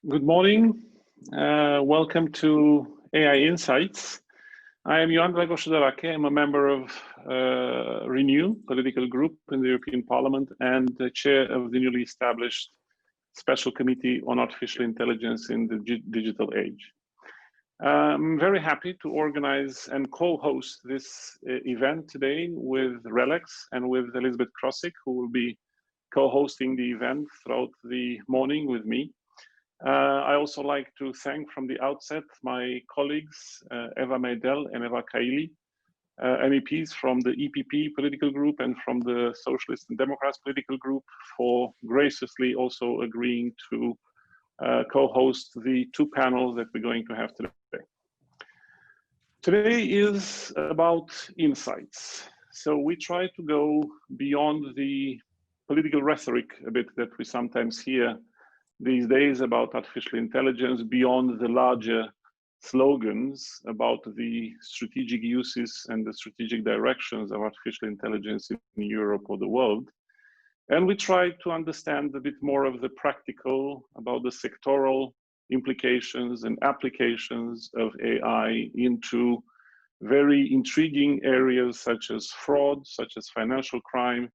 Good morning. Welcome to AI Insights. I am Ioan Dragoș-Dărache. I'm a member of Renew political group in the European Parliament and the chair of the newly established Special Committee on Artificial Intelligence in the Digital Age. I'm very happy to organize and co-host this event today with RELX and with Elizabeth Krosik, who will be co-hosting the event throughout the morning with me. I also like to thank from the outset my colleagues, Eva Meidel and Eva Kaili, MEPs from the EPP political group and from the Socialists and Democrats political group, for graciously also agreeing to co-host the two panels that we're going to have today. Today is about insights. So we try to go beyond the political rhetoric a bit that we sometimes hear these days about artificial intelligence, beyond the larger slogans about the strategic uses and the strategic directions of artificial intelligence in Europe or the world. And we try to understand a bit more of the practical, about the sectoral implications and applications of AI into very intriguing areas such as fraud, such as financial crime,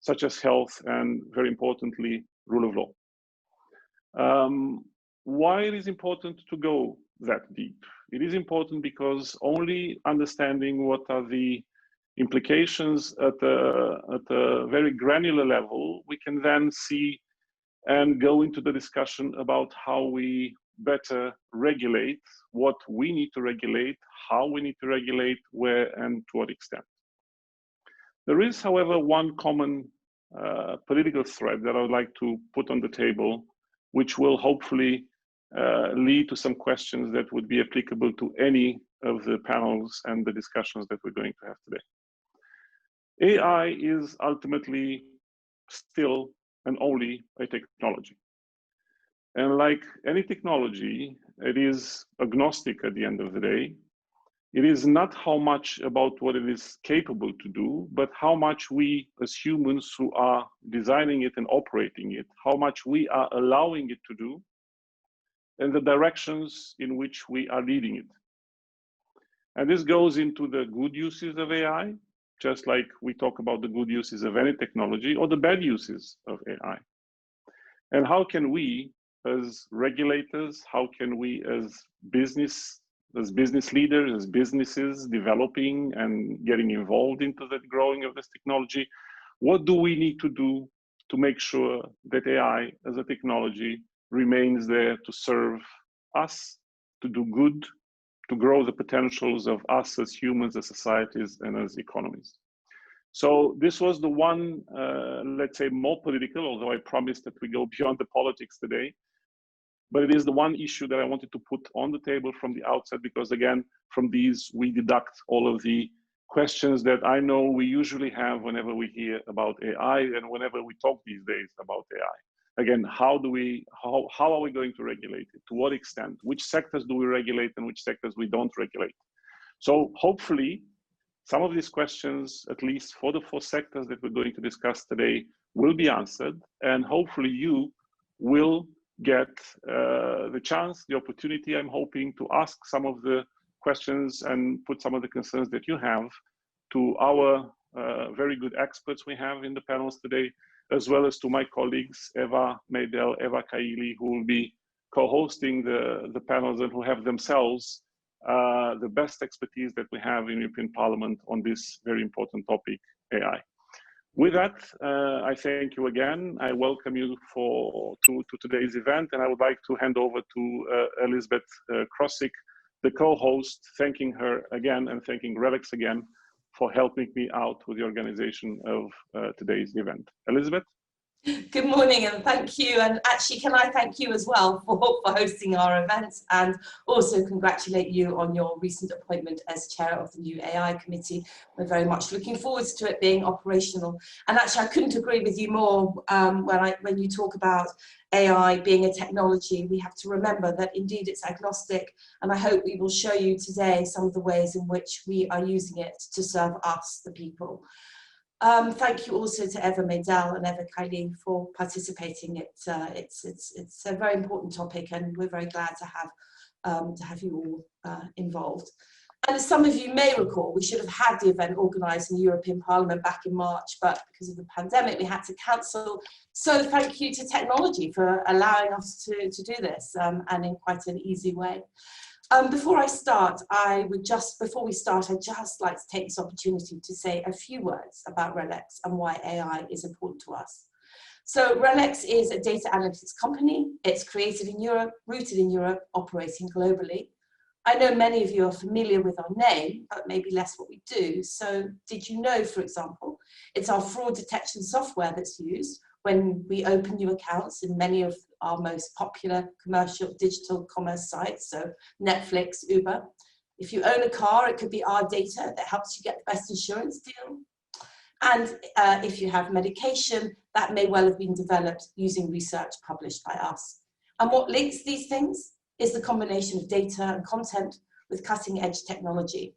such as health, and very importantly, rule of law. Why it is important to go that deep? It is important because only understanding what are the implications at a very granular level, we can then see and go into the discussion about how we better regulate, what we need to regulate, how we need to regulate, where and to what extent. There is, however, one common political thread that I would like to put on the table, which will hopefully lead to some questions that would be applicable to any of the panels and the discussions that we're going to have today. AI is ultimately still and only a technology. And like any technology, it is agnostic at the end of the day. It is not how much about what it is capable to do, but how much we as humans who are designing it and operating it, how much we are allowing it to do, and the directions in which we are leading it. And this goes into the good uses of AI, just like we talk about the good uses of any technology, or the bad uses of AI. And how can we as regulators, how can we as business leaders, as businesses developing and getting involved into the growing of this technology, what do we need to do to make sure that AI as a technology remains there to serve us, to do good, to grow the potentials of us as humans, as societies, and as economies? So this was the one, let's say, more political, although I promised that we go beyond the politics today. But it is the one issue that I wanted to put on the table from the outset, because again, from these, we deduct all of the questions that I know we usually have whenever we hear about AI and whenever we talk these days about AI. Again, how are we going to regulate it? To what extent? Which sectors do we regulate and which sectors we don't regulate? So hopefully, some of these questions, at least for the 4 sectors that we're going to discuss today, will be answered, and hopefully you will get the chance, the opportunity, I'm hoping, to ask some of the questions and put some of the concerns that you have to our very good experts we have in the panels today, as well as to my colleagues, Eva Meidel, Eva Kaili, who will be co-hosting the panels and who have themselves the best expertise that we have in European Parliament on this very important topic, AI. With that, I thank you again. I welcome you to today's event, and I would like to hand over to Elizabeth Krosik, the co-host, thanking her again and thanking RELX again for helping me out with the organization of today's event. Elizabeth? Good morning and thank you, and actually can I thank you as well for hosting our events, and also congratulate you on your recent appointment as chair of the new AI committee. We're very much looking forward to it being operational, and actually I couldn't agree with you more when you talk about AI being a technology. We have to remember that indeed it's agnostic, and I hope we will show you today some of the ways in which we are using it to serve us, the people. Thank you also to Eva Maydell and Eva Kylie for participating. It's a very important topic, and we're very glad to have you all involved. And as some of you may recall, we should have had the event organised in the European Parliament back in March, but because of the pandemic, we had to cancel. So thank you to technology for allowing us to do this, and in quite an easy way. Before we start, I'd just like to take this opportunity to say a few words about RELX and why AI is important to us. So RELX is a data analytics company. It's created in Europe, rooted in Europe, operating globally. I know many of you are familiar with our name, but maybe less what we do. So did you know, for example, it's our fraud detection software that's used when we open new accounts in many of our most popular commercial digital commerce sites, so Netflix, Uber. If you own a car, it could be our data that helps you get the best insurance deal. And if you have medication, that may well have been developed using research published by us. And what links these things is the combination of data and content with cutting-edge technology.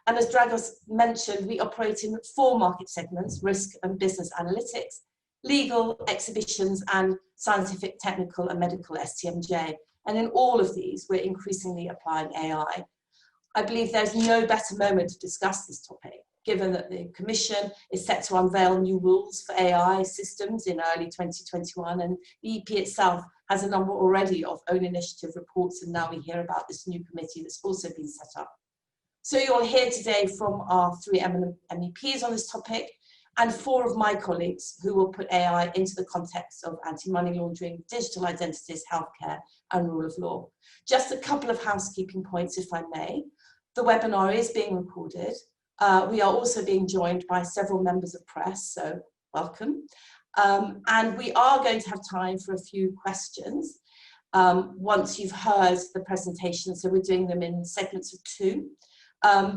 And as Dragos mentioned, we operate in 4 market segments: risk and business analytics, legal, exhibitions, and scientific, technical, and medical STMJ. And in all of these, we're increasingly applying AI. I believe there's no better moment to discuss this topic, given that the Commission is set to unveil new rules for AI systems in early 2021, and the EP itself has a number already of own initiative reports, and now we hear about this new committee that's also been set up. So you'll hear today from our 3 eminent MEPs on this topic, and 4 of my colleagues who will put AI into the context of anti-money laundering, digital identities, healthcare, and rule of law. Just a couple of housekeeping points, if I may. The webinar is being recorded. We are also being joined by several members of press, so welcome. And we are going to have time for a few questions once you've heard the presentation. So we're doing them in segments of 2.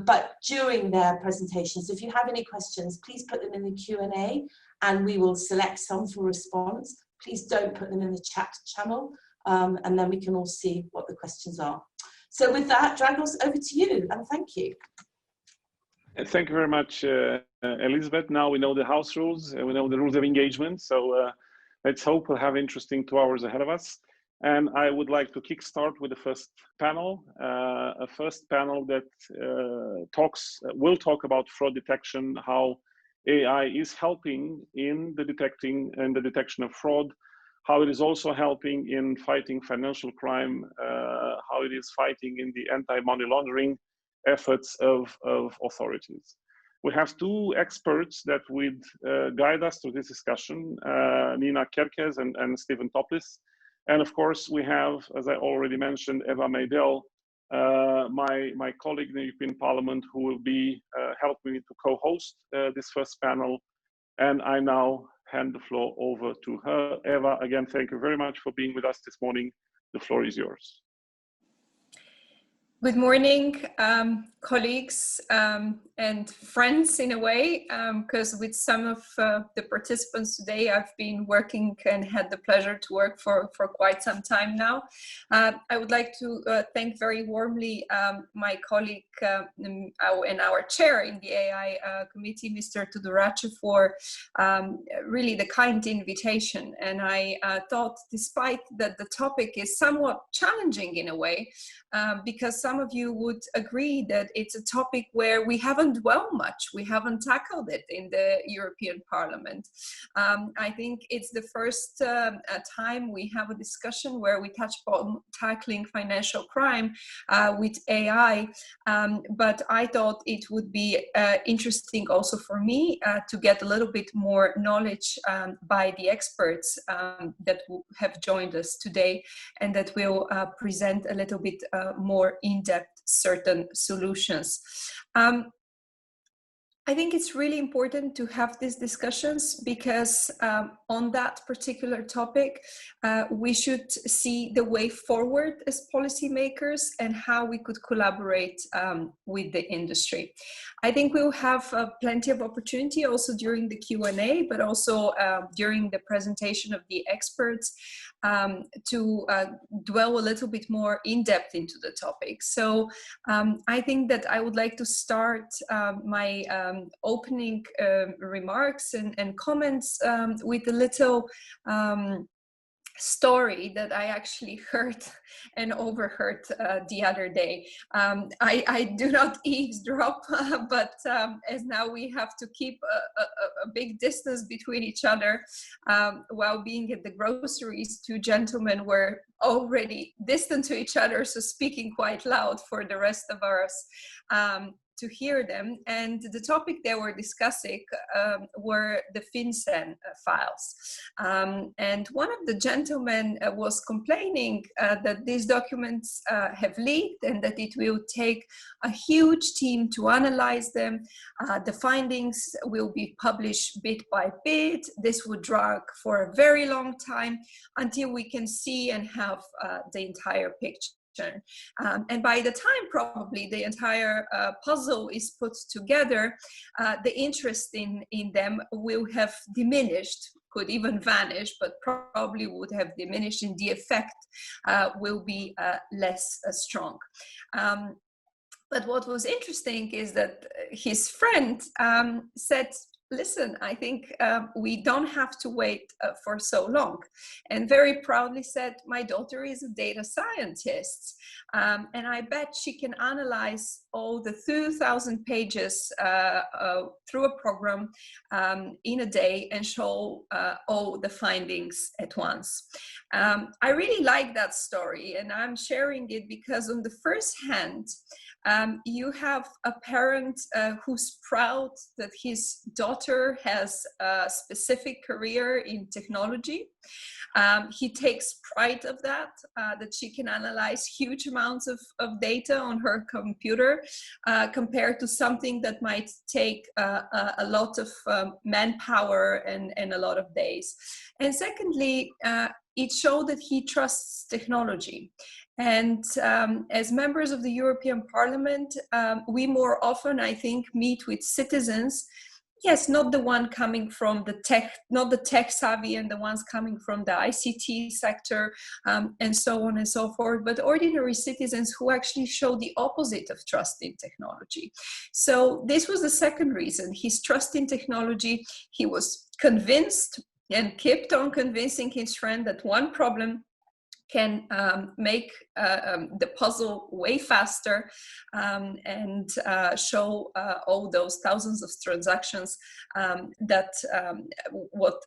But during their presentations, if you have any questions, please put them in the Q&A and we will select some for response. Please don't put them in the chat channel, and then we can all see what the questions are. So with that, Dragos, over to you, and thank you. Thank you very much, Elizabeth. Now we know the house rules, we know the rules of engagement, so let's hope we'll have interesting 2 hours ahead of us. And I would like to kickstart with the first panel, a first panel that will talk about fraud detection, how AI is helping in the detection of fraud, how it is also helping in fighting financial crime, how it is fighting in the anti-money laundering efforts of authorities. We have 2 experts that would guide us through this discussion, Nina Kerkez and Stephen Toplis. And of course, we have, as I already mentioned, Eva Maydell, my colleague in the European Parliament, who will be helping me to co-host this first panel. And I now hand the floor over to her. Eva, again, thank you very much for being with us this morning. The floor is yours. Good morning, colleagues and friends in a way, because with some of the participants today, I've been working and had the pleasure to work for quite some time now. I would like to thank very warmly my colleague and our chair in the AI committee, Mr. Tudorache, for really the kind invitation. And I thought, despite that the topic is somewhat challenging in a way, because some of you would agree that it's a topic where we haven't dwelled much, we haven't tackled it in the European Parliament. I think it's the first time we have a discussion where we touch upon tackling financial crime with AI, but I thought it would be interesting also for me to get a little bit more knowledge by the experts that have joined us today and that will present a little bit more in-depth certain solutions. I think it's really important to have these discussions because on that particular topic, we should see the way forward as policymakers and how we could collaborate with the industry. I think we'll have plenty of opportunity also during the Q&A, but also during the presentation of the experts to dwell a little bit more in depth into the topic. So I think that I would like to start my opening remarks and comments with a little story that I actually heard and overheard the other day. I do not eavesdrop, but as now we have to keep a big distance between each other while being at the groceries, two gentlemen were already distant to each other, so speaking quite loud for the rest of us to hear them. And the topic they were discussing were the FinCEN files. And one of the gentlemen was complaining that these documents have leaked and that it will take a huge team to analyze them. The findings will be published bit by bit. This would drag for a very long time until we can see and have the entire picture. And by the time probably the entire puzzle is put together, the interest in them will have diminished, could even vanish, but probably would have diminished, and the effect will be less strong. But what was interesting is that his friend said, listen, I think we don't have to wait for so long. And very proudly said, my daughter is a data scientist. And I bet she can analyze all the 2,000 pages through a program in a day and show all the findings at once. I really like that story, and I'm sharing it because on the first hand, you have a parent who's proud that his daughter has a specific career in technology. He takes pride of that, that she can analyze huge amounts of data on her computer compared to something that might take a lot of manpower and a lot of days. And secondly, it showed that he trusts technology. And as members of the European Parliament, we more often, I think, meet with citizens. Yes, not the one coming from the tech, not the tech savvy and the ones coming from the ICT sector and so on and so forth, but ordinary citizens who actually show the opposite of trust in technology. So this was the second reason, his trust in technology. He was convinced and kept on convincing his friend that one problem can make the puzzle way faster and show all those thousands of transactions that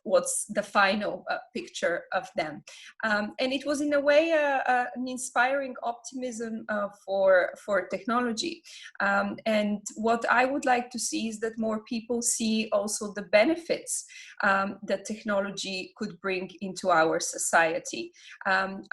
what's the final picture of them. And it was in a way an inspiring optimism for technology. And what I would like to see is that more people see also the benefits that technology could bring into our society.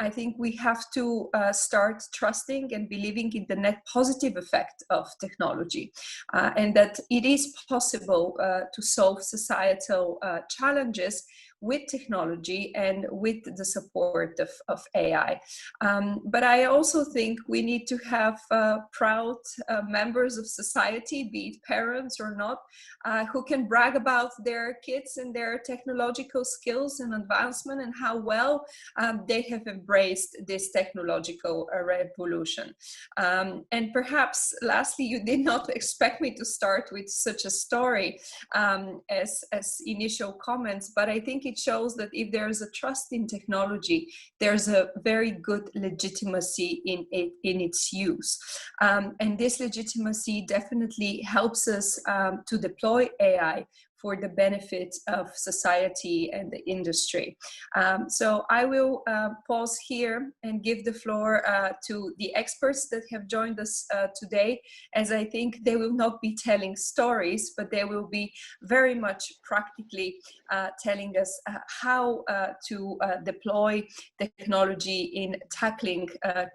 I think we have to start trusting and believing in the net positive effect of technology and that it is possible to solve societal challenges with technology and with the support of AI. But I also think we need to have proud members of society, be it parents or not, who can brag about their kids and their technological skills and advancement and how well they have embraced this technological revolution. And perhaps lastly, you did not expect me to start with such a story as initial comments, but I think it shows that if there is a trust in technology, there's a very good legitimacy in its use. And this legitimacy definitely helps us to deploy AI for the benefit of society and the industry. So I will pause here and give the floor to the experts that have joined us today, as I think they will not be telling stories, but they will be very much practically telling us how to deploy technology in tackling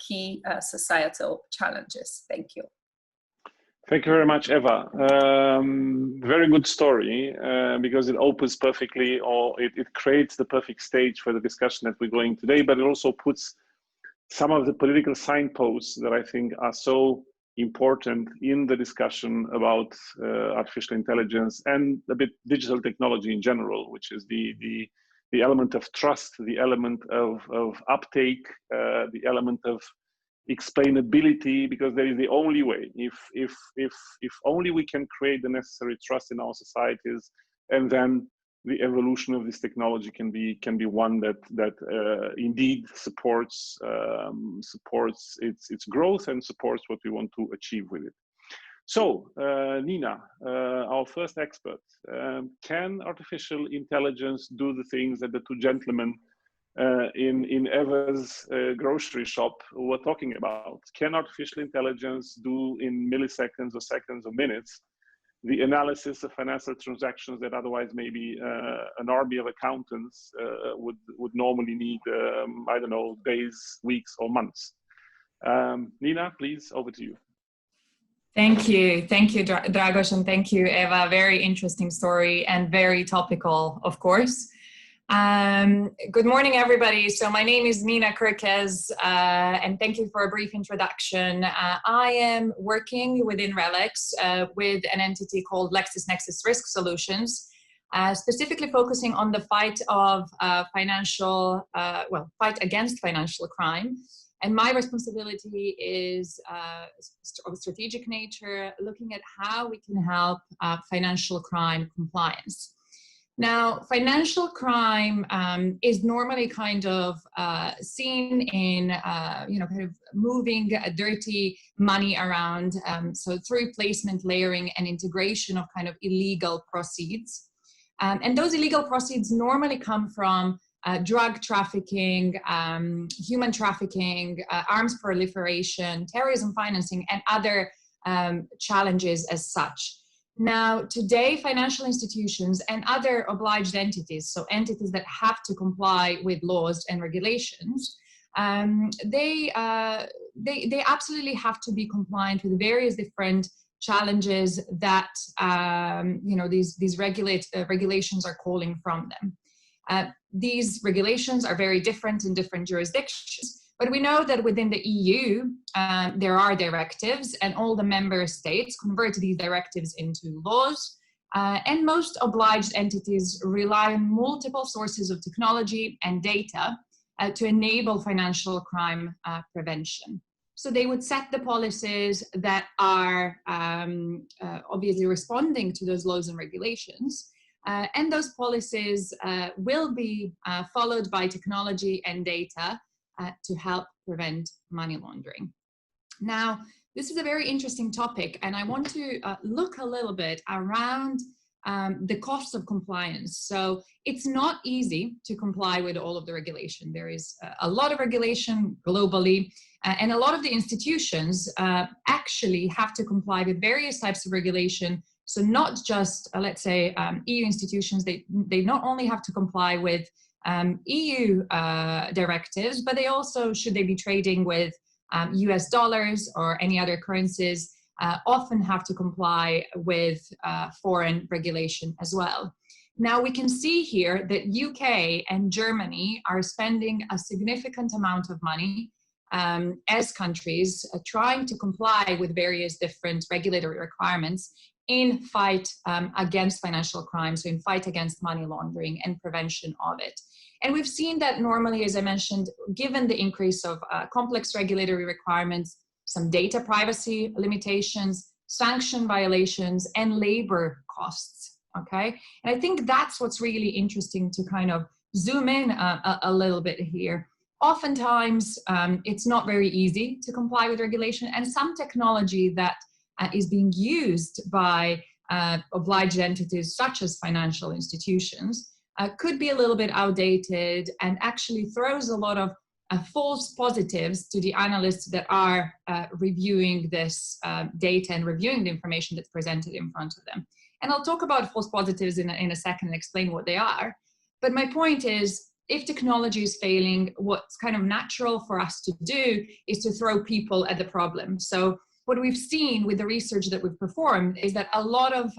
key societal challenges. Thank you. Thank you very much, Eva. Very good story because it opens perfectly, or it creates the perfect stage for the discussion that we're going today, but it also puts some of the political signposts that I think are so important in the discussion about artificial intelligence and a bit digital technology in general, which is the the element of trust, the element of uptake, the element of explainability, because that is the only way. If only we can create the necessary trust in our societies, and then the evolution of this technology can be one that indeed supports its growth and supports what we want to achieve with it. So, Nina, our first expert, can artificial intelligence do the things that the two gentlemen in Eva's grocery shop were talking about? Can artificial intelligence do in milliseconds or seconds or minutes the analysis of financial transactions that otherwise maybe an army of accountants would normally need, I don't know, days, weeks, or months? Nina, please, over to you. Thank you, Dragos, and thank you, Eva. Very interesting story and very topical, of course. Good morning, everybody. So my name is Nina Kirkes, and thank you for a brief introduction. I am working within RELX with an entity called LexisNexis Risk Solutions, specifically focusing on the fight of fight against financial crime. And my responsibility is of a strategic nature, looking at how we can help financial crime compliance. Now, financial crime is normally kind of seen in, kind of moving dirty money around. So through placement, layering, and integration of kind of illegal proceeds. And those illegal proceeds normally come from drug trafficking, human trafficking, arms proliferation, terrorism financing, and other challenges as such. Now, today, financial institutions and other obliged entities, so entities that have to comply with laws and regulations, they absolutely have to be compliant with various different challenges that these regulations are calling from them. These regulations are very different in different jurisdictions, but we know that within the EU, there are directives, and all the member states convert these directives into laws. And most obliged entities rely on multiple sources of technology and data to enable financial crime prevention. So they would set the policies that are obviously responding to those laws and regulations. And those policies will be followed by technology and data to help prevent money laundering. Now, this is a very interesting topic, and I want to look a little bit around the costs of compliance. So it's not easy to comply with all of the regulation. There is a lot of regulation globally, and a lot of the institutions actually have to comply with various types of regulation. So not just, let's say, EU institutions, they not only have to comply with EU directives, but they also, should they be trading with US dollars or any other currencies, often have to comply with foreign regulation as well. Now we can see here that UK and Germany are spending a significant amount of money as countries trying to comply with various different regulatory requirements in fight against financial crime, so in fight against money laundering and prevention of it. And we've seen that normally, as I mentioned, given the increase of complex regulatory requirements, some data privacy limitations, sanction violations, and labor costs, okay? And I think that's what's really interesting to kind of zoom in a little bit here. Oftentimes, it's not very easy to comply with regulation, and some technology that is being used by obliged entities such as financial institutions could be a little bit outdated and actually throws a lot of false positives to the analysts that are reviewing this data and reviewing the information that's presented in front of them. And I'll talk about false positives in a second and explain what they are. But my point is, if technology is failing, what's kind of natural for us to do is to throw people at the problem. So what we've seen with the research that we've performed is that a lot of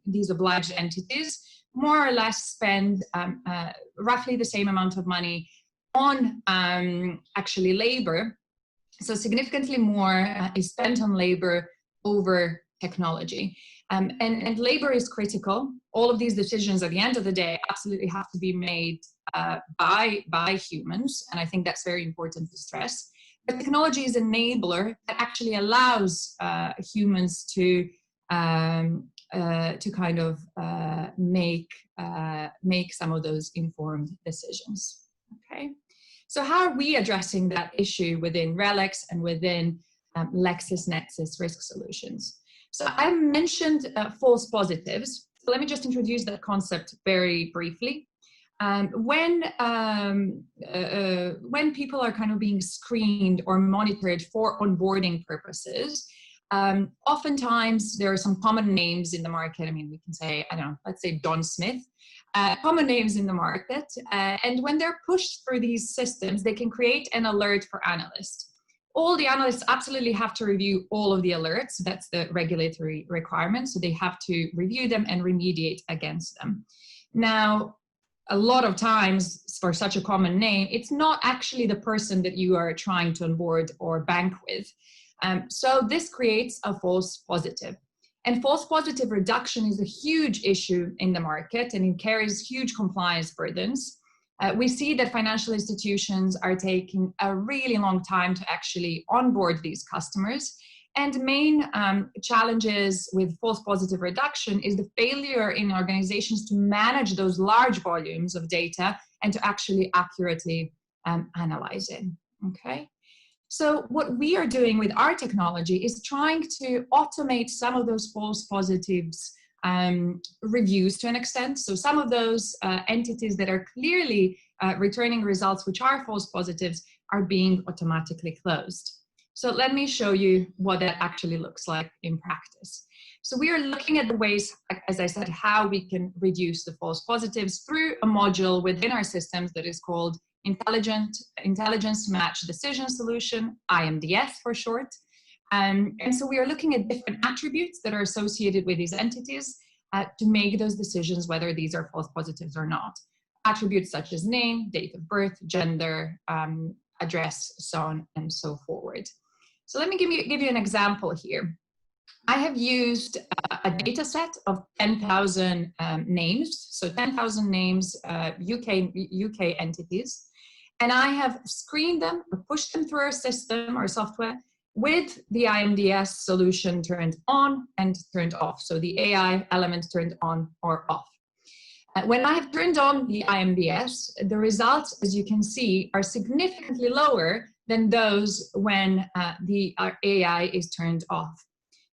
these obliged entities more or less spend roughly the same amount of money on actually labor. So significantly more is spent on labor over technology. And labor is critical. All of these decisions at the end of the day absolutely have to be made by humans. And I think that's very important to stress. But technology is an enabler that actually allows humans to kind of make some of those informed decisions. Okay, so how are we addressing that issue within RELX and within LexisNexis Risk Solutions? So I mentioned false positives. So let me just introduce that concept very briefly. When people are kind of being screened or monitored for onboarding purposes, oftentimes there are some common names in the market. I mean, we can say, I don't know, let's say Don Smith, common names in the market. And when they're pushed through these systems, they can create an alert for analysts. All the analysts absolutely have to review all of the alerts. That's the regulatory requirement. So they have to review them and remediate against them. Now, a lot of times for such a common name, it's not actually the person that you are trying to onboard or bank with. So this creates a false positive. And false positive reduction is a huge issue in the market, and it carries huge compliance burdens. We see that financial institutions are taking a really long time to actually onboard these customers. And main challenges with false positive reduction is the failure in organizations to manage those large volumes of data and to actually accurately analyze it. Okay. So what we are doing with our technology is trying to automate some of those false positives reviews to an extent. So some of those entities that are clearly returning results which are false positives are being automatically closed. So let me show you what that actually looks like in practice. So we are looking at the ways, as I said, how we can reduce the false positives through a module within our systems that is called Intelligence Match Decision Solution, IMDS for short. And so we are looking at different attributes that are associated with these entities to make those decisions whether these are false positives or not. Attributes such as name, date of birth, gender, address, so on and so forward. So let me give you an example here. I have used a data set of 10,000 names, so 10,000 names, UK entities, and I have screened them or pushed them through our system or software with the IMDS solution turned on and turned off. So the AI element turned on or off. When I have turned on the IMDS, the results, as you can see, are significantly lower than those when our AI is turned off.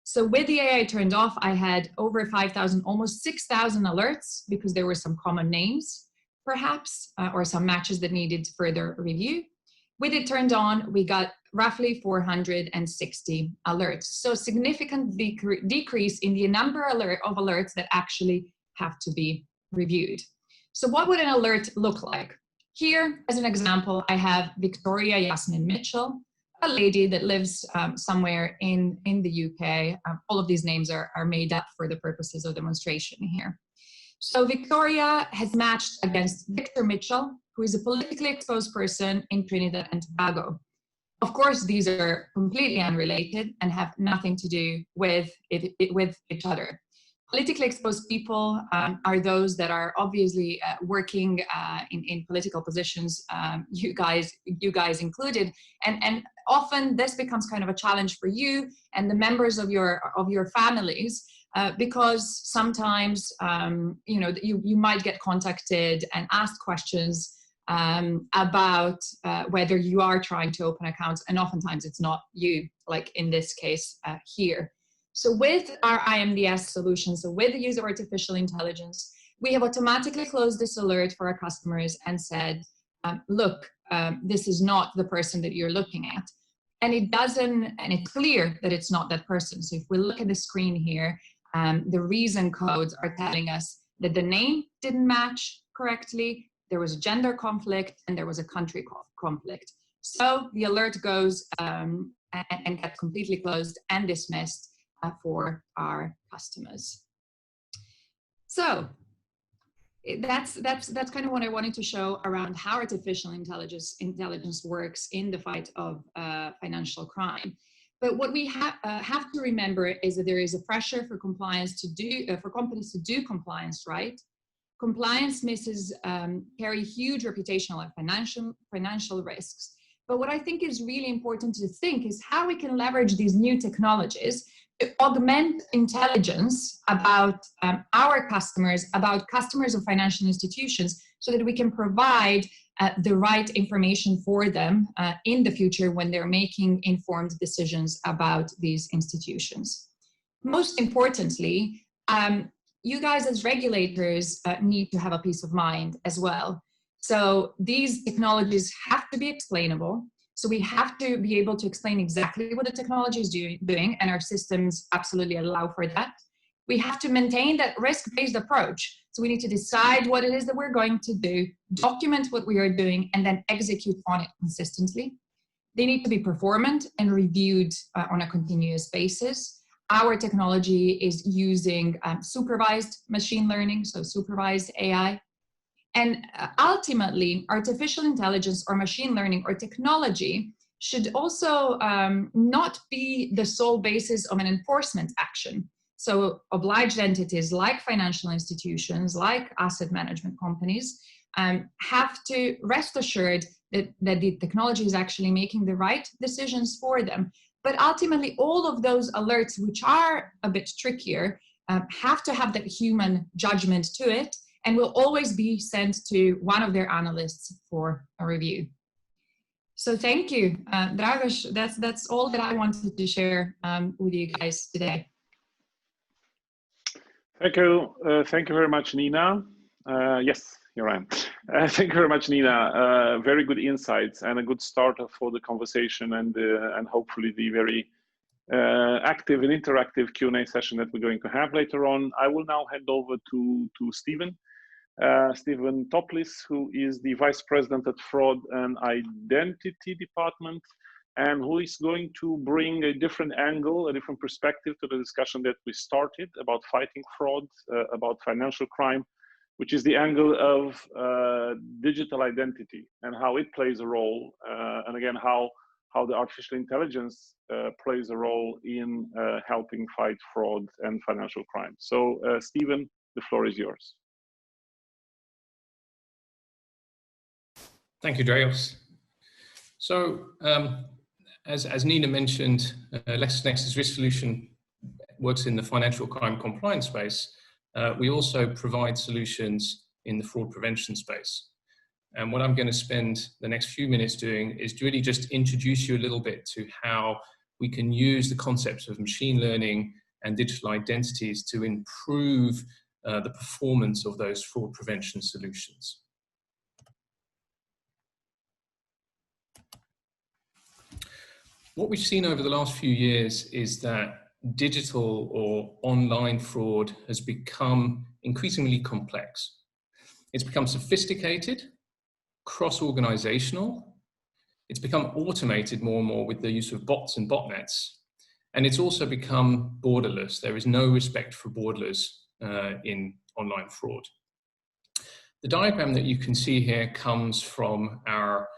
So with the AI turned off, I had over 5,000, almost 6,000 alerts because there were some common names, perhaps, or some matches that needed further review. With it turned on, we got roughly 460 alerts. So a significant decrease in the number of alerts that actually have to be reviewed. So what would an alert look like? Here, as an example, I have Victoria Yasmin Mitchell, a lady that lives somewhere in the UK. All of these names are made up for the purposes of demonstration here. So Victoria has matched against Victor Mitchell, who is a politically exposed person in Trinidad and Tobago. Of course, these are completely unrelated and have nothing to do with each other. Politically exposed people are those that are obviously working in political positions, you guys included, and often this becomes kind of a challenge for you and the members of your families because sometimes you might get contacted and asked questions about whether you are trying to open accounts, and oftentimes it's not you, like in this case here. So with our IMDS solution, so with the use of artificial intelligence, we have automatically closed this alert for our customers and said, look, this is not the person that you're looking at. And it's clear that it's not that person. So if we look at the screen here, the reason codes are telling us that the name didn't match correctly, there was a gender conflict, and there was a country conflict. So the alert goes and gets completely closed and dismissed for our customers. So that's kind of what I wanted to show around how artificial intelligence works in the fight of financial crime. But what we have to remember is that there is a pressure for compliance to do, for companies to do compliance right. Compliance misses carry huge reputational and financial risks. But what I think is really important to think is how we can leverage these new technologies to augment intelligence about our customers, about customers of financial institutions, so that we can provide the right information for them in the future when they're making informed decisions about these institutions. Most importantly, you guys as regulators need to have a peace of mind as well. So these technologies have to be explainable. So we have to be able to explain exactly what the technology is doing, and our systems absolutely allow for that. We have to maintain that risk-based approach. So we need to decide what it is that we're going to do, document what we are doing, and then execute on it consistently. They need to be performant and reviewed on a continuous basis. Our technology is using supervised machine learning, so supervised AI. And ultimately, artificial intelligence or machine learning or technology should also not be the sole basis of an enforcement action. So obliged entities like financial institutions, like asset management companies, have to rest assured that the technology is actually making the right decisions for them. But ultimately, all of those alerts, which are a bit trickier, have to have that human judgment to it, and will always be sent to one of their analysts for a review. So thank you, Dragos. That's all that I wanted to share with you guys today. Thank you very much, Nina. Yes, you're right. Thank you very much, Nina. Very good insights and a good start for the conversation, and hopefully the very active and interactive Q&A session that we're going to have later on. I will now hand over to Stephen. Stephen Toplis, who is the Vice President at Fraud and Identity Department, and who is going to bring a different angle, a different perspective to the discussion that we started about fighting fraud, about financial crime, which is the angle of digital identity and how it plays a role, and again, how the artificial intelligence plays a role in helping fight fraud and financial crime. So, Stephen, the floor is yours. Thank you, Dragos. So, as Nina mentioned, LexisNexis Risk Solution works in the financial crime compliance space. We also provide solutions in the fraud prevention space. And what I'm going to spend the next few minutes doing is really just introduce you a little bit to how we can use the concepts of machine learning and digital identities to improve the performance of those fraud prevention solutions. What we've seen over the last few years is that digital or online fraud has become increasingly complex. It's become sophisticated, cross-organizational. It's become automated more and more with the use of bots and botnets. And it's also become borderless. There is no respect for borders in online fraud. The diagram that you can see here comes from our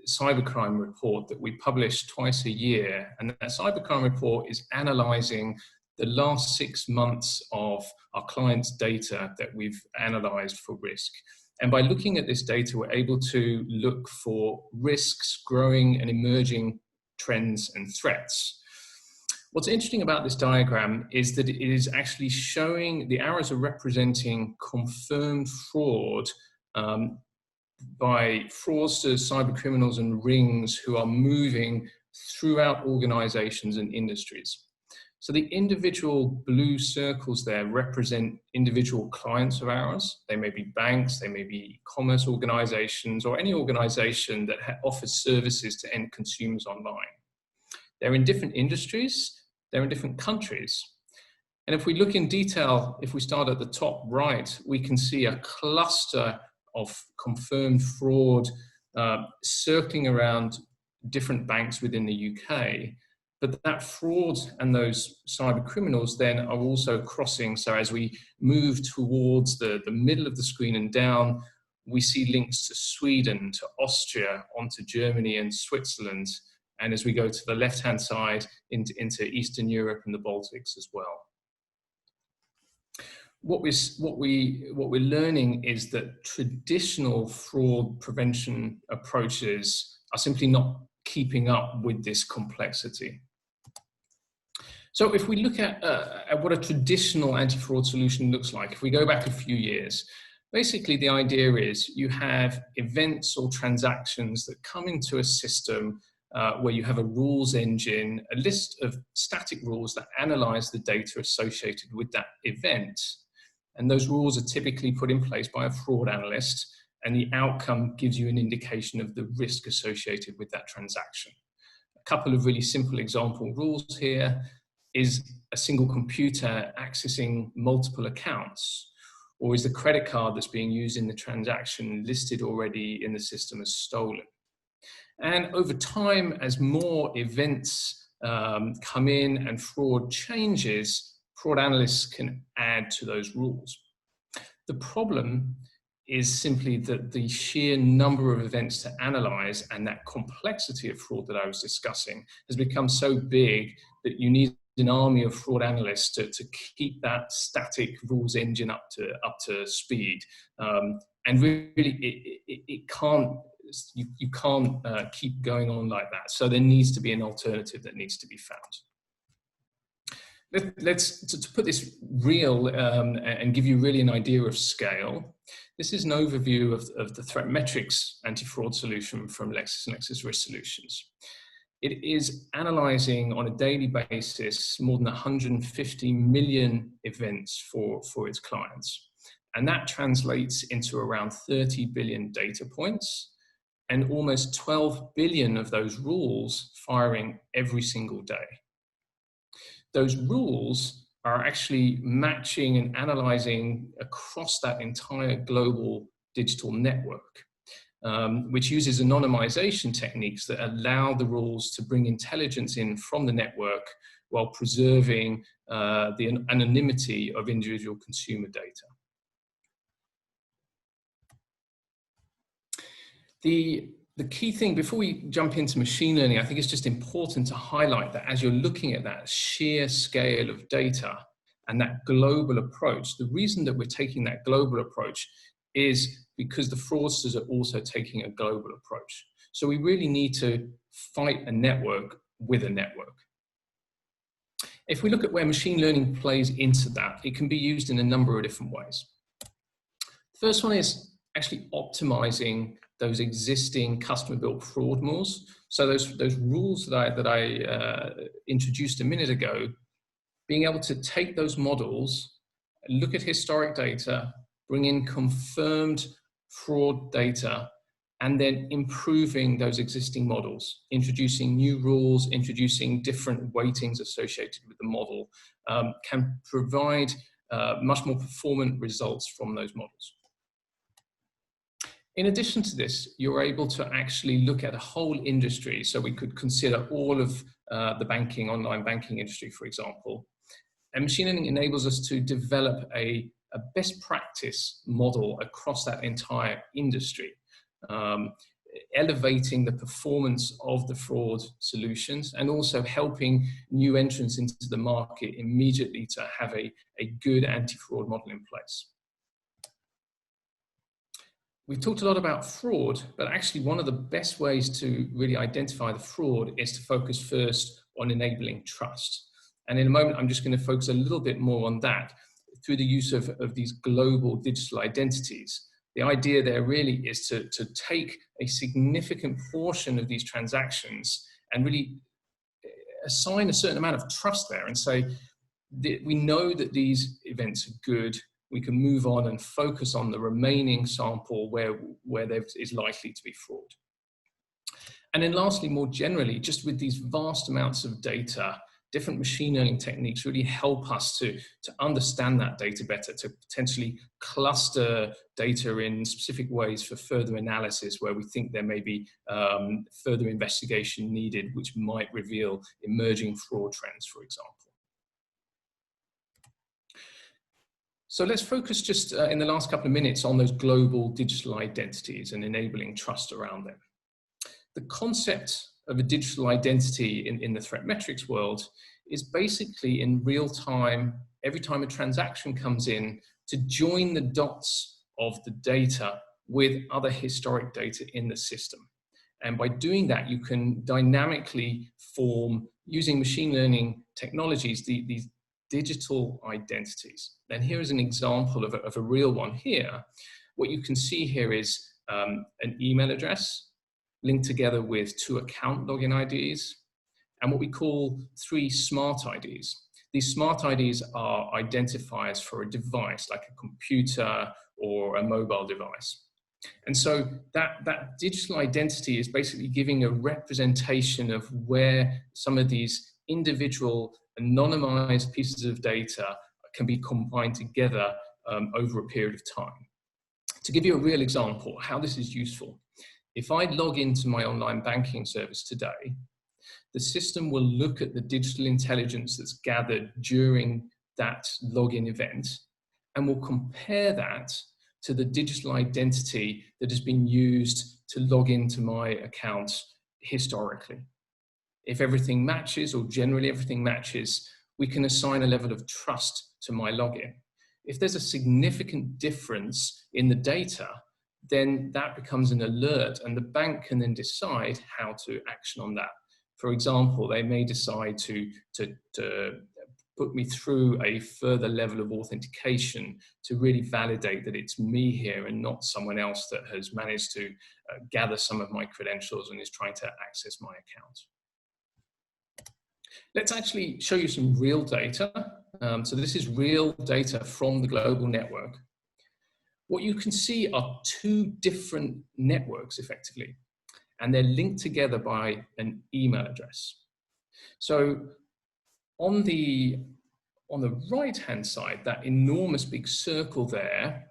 cybercrime report that we publish twice a year, and that cybercrime report is analyzing the last 6 months of our clients' data that we've analyzed for risk. And by looking at this data, we're able to look for risks, growing and emerging trends and threats. What's interesting about this diagram is that it is actually showing the arrows are representing confirmed fraud by fraudsters, cyber criminals, and rings who are moving throughout organizations and industries. So the individual blue circles there represent individual clients of ours. They may be banks, they may be commerce organizations, or any organization that offers services to end consumers online. They're in different industries, they're in different countries. And if we look in detail, if we start at the top right, we can see a cluster of confirmed fraud circling around different banks within the UK. But that fraud and those cyber criminals then are also crossing. So as we move towards the middle of the screen and down, we see links to Sweden, to Austria, onto Germany and Switzerland, And as we go to the left-hand side into Eastern Europe and the Baltics as well. What we're learning is that traditional fraud prevention approaches are simply not keeping up with this complexity. So if we look at what a traditional anti-fraud solution looks like, if we go back a few years, basically the idea is you have events or transactions that come into a system where you have a rules engine, a list of static rules that analyze the data associated with that event. And those rules are typically put in place by a fraud analyst, and the outcome gives you an indication of the risk associated with that transaction. A couple of really simple example rules here is a single computer accessing multiple accounts, or is the credit card that's being used in the transaction listed already in the system as stolen? And over time, as more events come in and fraud changes, fraud analysts can add to those rules. The problem is simply that the sheer number of events to analyze and that complexity of fraud that I was discussing has become so big that you need an army of fraud analysts to keep that static rules engine up to speed. And really, it can't, you can't keep going on like that. So there needs to be an alternative that needs to be found. To put this real and give you really an idea of scale, this is an overview of the threat metrics anti-fraud solution from LexisNexis Risk Solutions. It is analyzing on a daily basis more than 150 million events for its clients. And that translates into around 30 billion data points and almost 12 billion of those rules firing every single day. Those rules are actually matching and analyzing across that entire global digital network, which uses anonymization techniques that allow the rules to bring intelligence in from the network while preserving the anonymity of individual consumer data. The key thing, before we jump into machine learning, I think it's just important to highlight that as you're looking at that sheer scale of data and that global approach, the reason that we're taking that global approach is because the fraudsters are also taking a global approach. So we really need to fight a network with a network. If we look at where machine learning plays into that, it can be used in a number of different ways. The first one is actually optimizing those existing customer-built fraud models. So those rules that I introduced a minute ago, being able to take those models, look at historic data, bring in confirmed fraud data, and then improving those existing models, introducing new rules, introducing different weightings associated with the model, can provide much more performant results from those models. In addition to this, you're able to actually look at a whole industry. So we could consider all of the banking, online banking industry, for example. And machine learning enables us to develop a best practice model across that entire industry, elevating the performance of the fraud solutions and also helping new entrants into the market immediately to have a good anti-fraud model in place. We've talked a lot about fraud, but actually one of the best ways to really identify the fraud is to focus first on enabling trust. And in a moment, I'm just going to focus a little bit more on that through the use of these global digital identities. The idea there really is to take a significant portion of these transactions and really assign a certain amount of trust there and say, we know that these events are good. We can move on and focus on the remaining sample where there is likely to be fraud. And then lastly, more generally, just with these vast amounts of data, different machine learning techniques really help us to understand that data better, to potentially cluster data in specific ways for further analysis where we think there may be further investigation needed, which might reveal emerging fraud trends, for example. So let's focus just in the last couple of minutes on those global digital identities and enabling trust around them. The concept of a digital identity in the threat metrics world is basically in real time, every time a transaction comes in, to join the dots of the data with other historic data in the system. And by doing that, you can dynamically form, using machine learning technologies, these digital identities. And here is an example of a real one here. What you can see here is an email address linked together with 2 account login IDs, and what we call 3 smart IDs. These smart IDs are identifiers for a device, like a computer or a mobile device. And so that digital identity is basically giving a representation of where some of these individual anonymized pieces of data can be combined together over a period of time. To give you a real example, how this is useful, if I log into my online banking service today, the system will look at the digital intelligence that's gathered during that login event and will compare that to the digital identity that has been used to log into my account historically. If everything matches, or generally everything matches, we can assign a level of trust to my login. If there's a significant difference in the data, then that becomes an alert, and the bank can then decide how to action on that. For example, they may decide to put me through a further level of authentication to really validate that it's me here and not someone else that has managed to gather some of my credentials and is trying to access my account. Let's actually show you some real data. So this is real data from the global network. What you can see are 2 different networks effectively, and they're linked together by an email address. So on the right-hand side, that enormous big circle there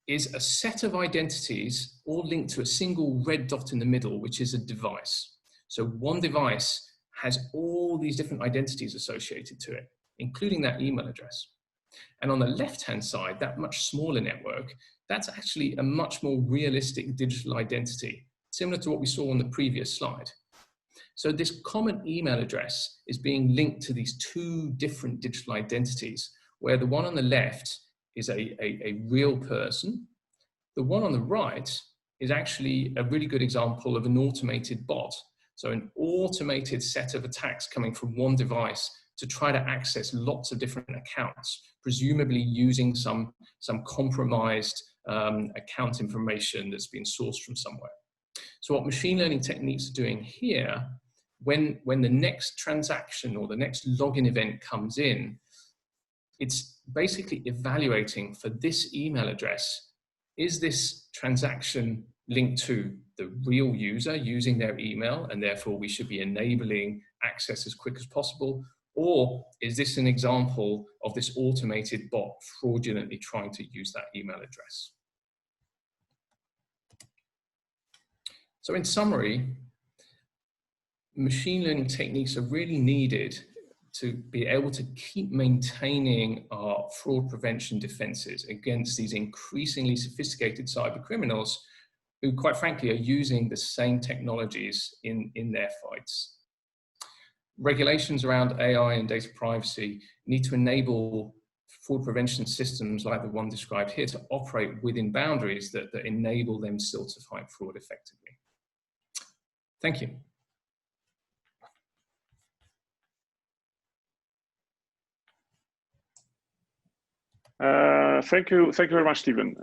is a set of identities all linked to a single red dot in the middle, which is a device. So one device has all these different identities associated to it, including that email address. And on the left-hand side, that much smaller network, that's actually a much more realistic digital identity, similar to what we saw on the previous slide. So this common email address is being linked to these 2 different digital identities, where the one on the left is a real person. The one on the right is actually a really good example of an automated bot. So an automated set of attacks coming from one device to try to access lots of different accounts, presumably using some compromised account information that's been sourced from somewhere. So what machine learning techniques are doing here, when the next transaction or the next login event comes in, it's basically evaluating for this email address, is this transaction linked to the real user using their email, and therefore we should be enabling access as quick as possible? Or is this an example of this automated bot fraudulently trying to use that email address? So in summary, machine learning techniques are really needed to be able to keep maintaining our fraud prevention defenses against these increasingly sophisticated cyber criminals who, quite frankly, are using the same technologies in their fights. Regulations around AI and data privacy need to enable fraud prevention systems like the one described here to operate within boundaries that enable them still to fight fraud effectively. Thank you. Thank you very much, Stephen.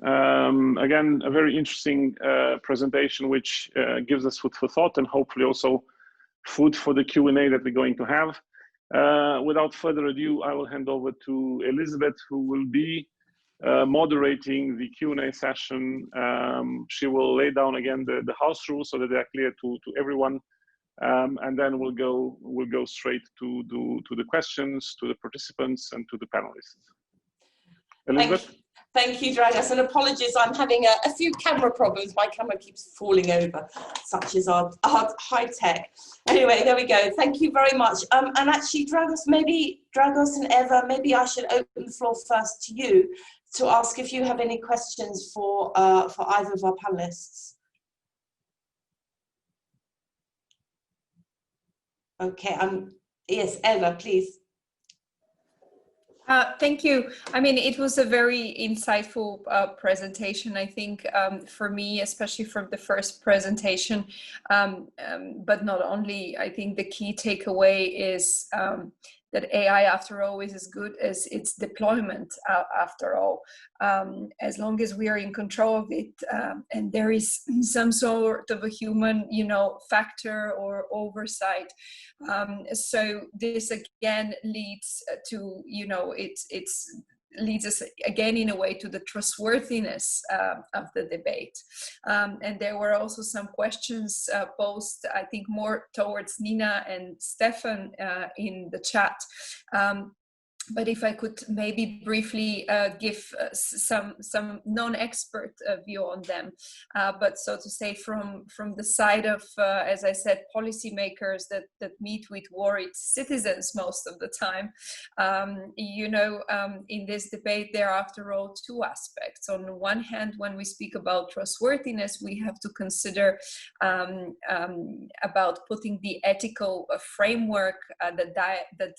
Again, a very interesting presentation, which gives us food for thought and hopefully also food for the Q&A that we're going to have. Without further ado, I will hand over to Elizabeth, who will be moderating the Q&A session. She will lay down again the house rules so that they are clear to everyone, and then we'll go straight to the questions, to the participants, and to the panelists. Elizabeth? Thank you, Dragos, and apologies, I'm having a few camera problems. My camera keeps falling over, such as our high tech. Anyway, there we go. Thank you very much. And actually, Dragos and Eva, maybe I should open the floor first to you to ask if you have any questions for either of our panelists. Okay, yes, Ella, please. Thank you. I mean, it was a very insightful presentation, I think, for me, especially from the first presentation. But not only, I think the key takeaway is that AI, after all, is as good as its deployment, after all. As long as we are in control of it, and there is some sort of a human, factor or oversight. So this again leads to, it's leads us again in a way to the trustworthiness of the debate. And there were also some questions posed, I think, more towards Nina and Stefan in the chat. But if I could maybe briefly give some non-expert view on them, but so to say from the side of, as I said, policymakers that meet with worried citizens most of the time, in this debate there are, after all, two aspects. On the one hand, when we speak about trustworthiness, we have to consider about putting the ethical framework that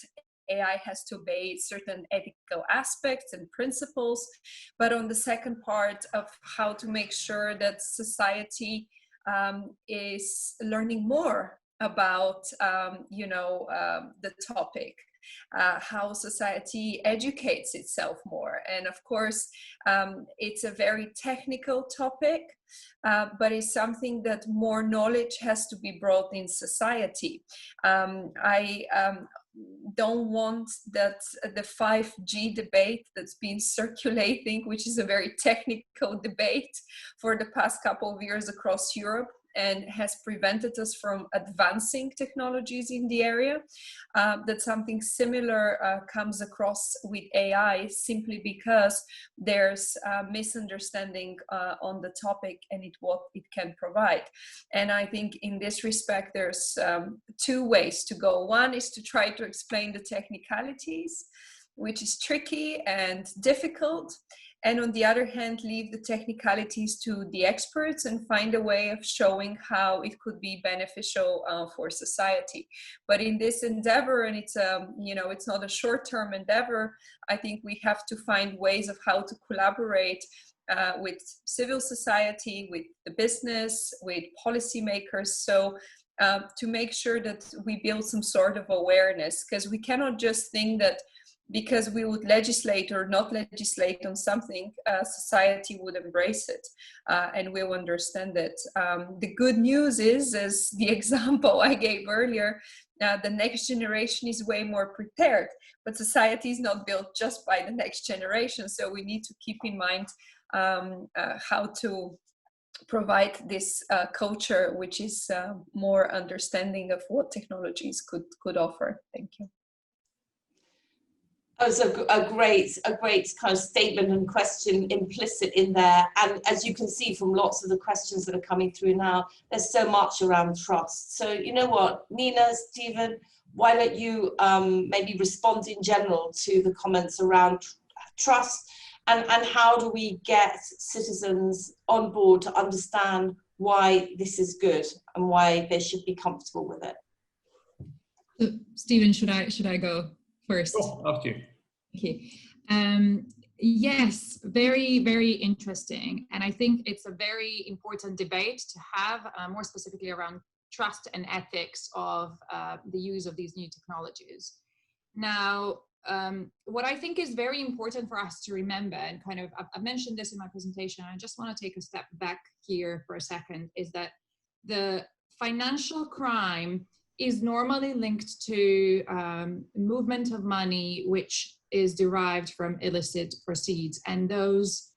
AI has to obey certain ethical aspects and principles, but on the second part of how to make sure that society is learning more about, the topic, how society educates itself more. And of course, it's a very technical topic, but it's something that more knowledge has to be brought in society. I don't want that the 5G debate that's been circulating, which is a very technical debate for the past couple of years across Europe and has prevented us from advancing technologies in the area, that something similar comes across with AI, simply because there's a misunderstanding on the topic and what it can provide. And I think in this respect, there's two ways to go. One is to try to explain the technicalities, which is tricky and difficult. And on the other hand, leave the technicalities to the experts and find a way of showing how it could be beneficial for society. But in this endeavor, and it's it's not a short-term endeavor, I think we have to find ways of how to collaborate with civil society, with the business, with policymakers, so to make sure that we build some sort of awareness, because we cannot just think that because we would legislate or not legislate on something, society would embrace it and will understand it. The good news is, as the example I gave earlier, the next generation is way more prepared, but society is not built just by the next generation. So we need to keep in mind how to provide this culture, which is more understanding of what technologies could offer. Thank you. Oh, it's a great kind of statement and question implicit in there. And as you can see from lots of the questions that are coming through now, there's so much around trust. So you know what, Nina, Stephen, why don't you maybe respond in general to the comments around trust, and how do we get citizens on board to understand why this is good and why they should be comfortable with it? So, Stephen, should I go first? Oh, after you. Okay. Yes, very, very interesting. And I think it's a very important debate to have, more specifically around trust and ethics of the use of these new technologies. Now, what I think is very important for us to remember, and kind of, I've mentioned this in my presentation, I just want to take a step back here for a second, is that the financial crime is normally linked to movement of money, which is derived from illicit proceeds. And those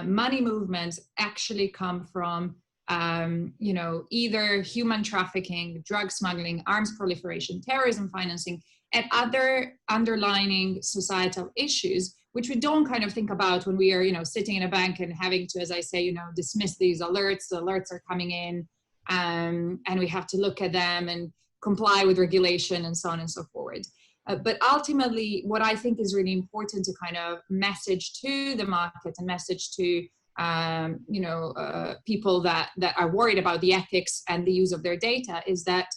money movements actually come from, either human trafficking, drug smuggling, arms proliferation, terrorism financing, and other underlying societal issues, which we don't kind of think about when we are, sitting in a bank and having to, as I say, dismiss these alerts. The alerts are coming in, and we have to look at them and comply with regulation and so on and so forth. But ultimately, what I think is really important to kind of message to the market and message to people that are worried about the ethics and the use of their data is that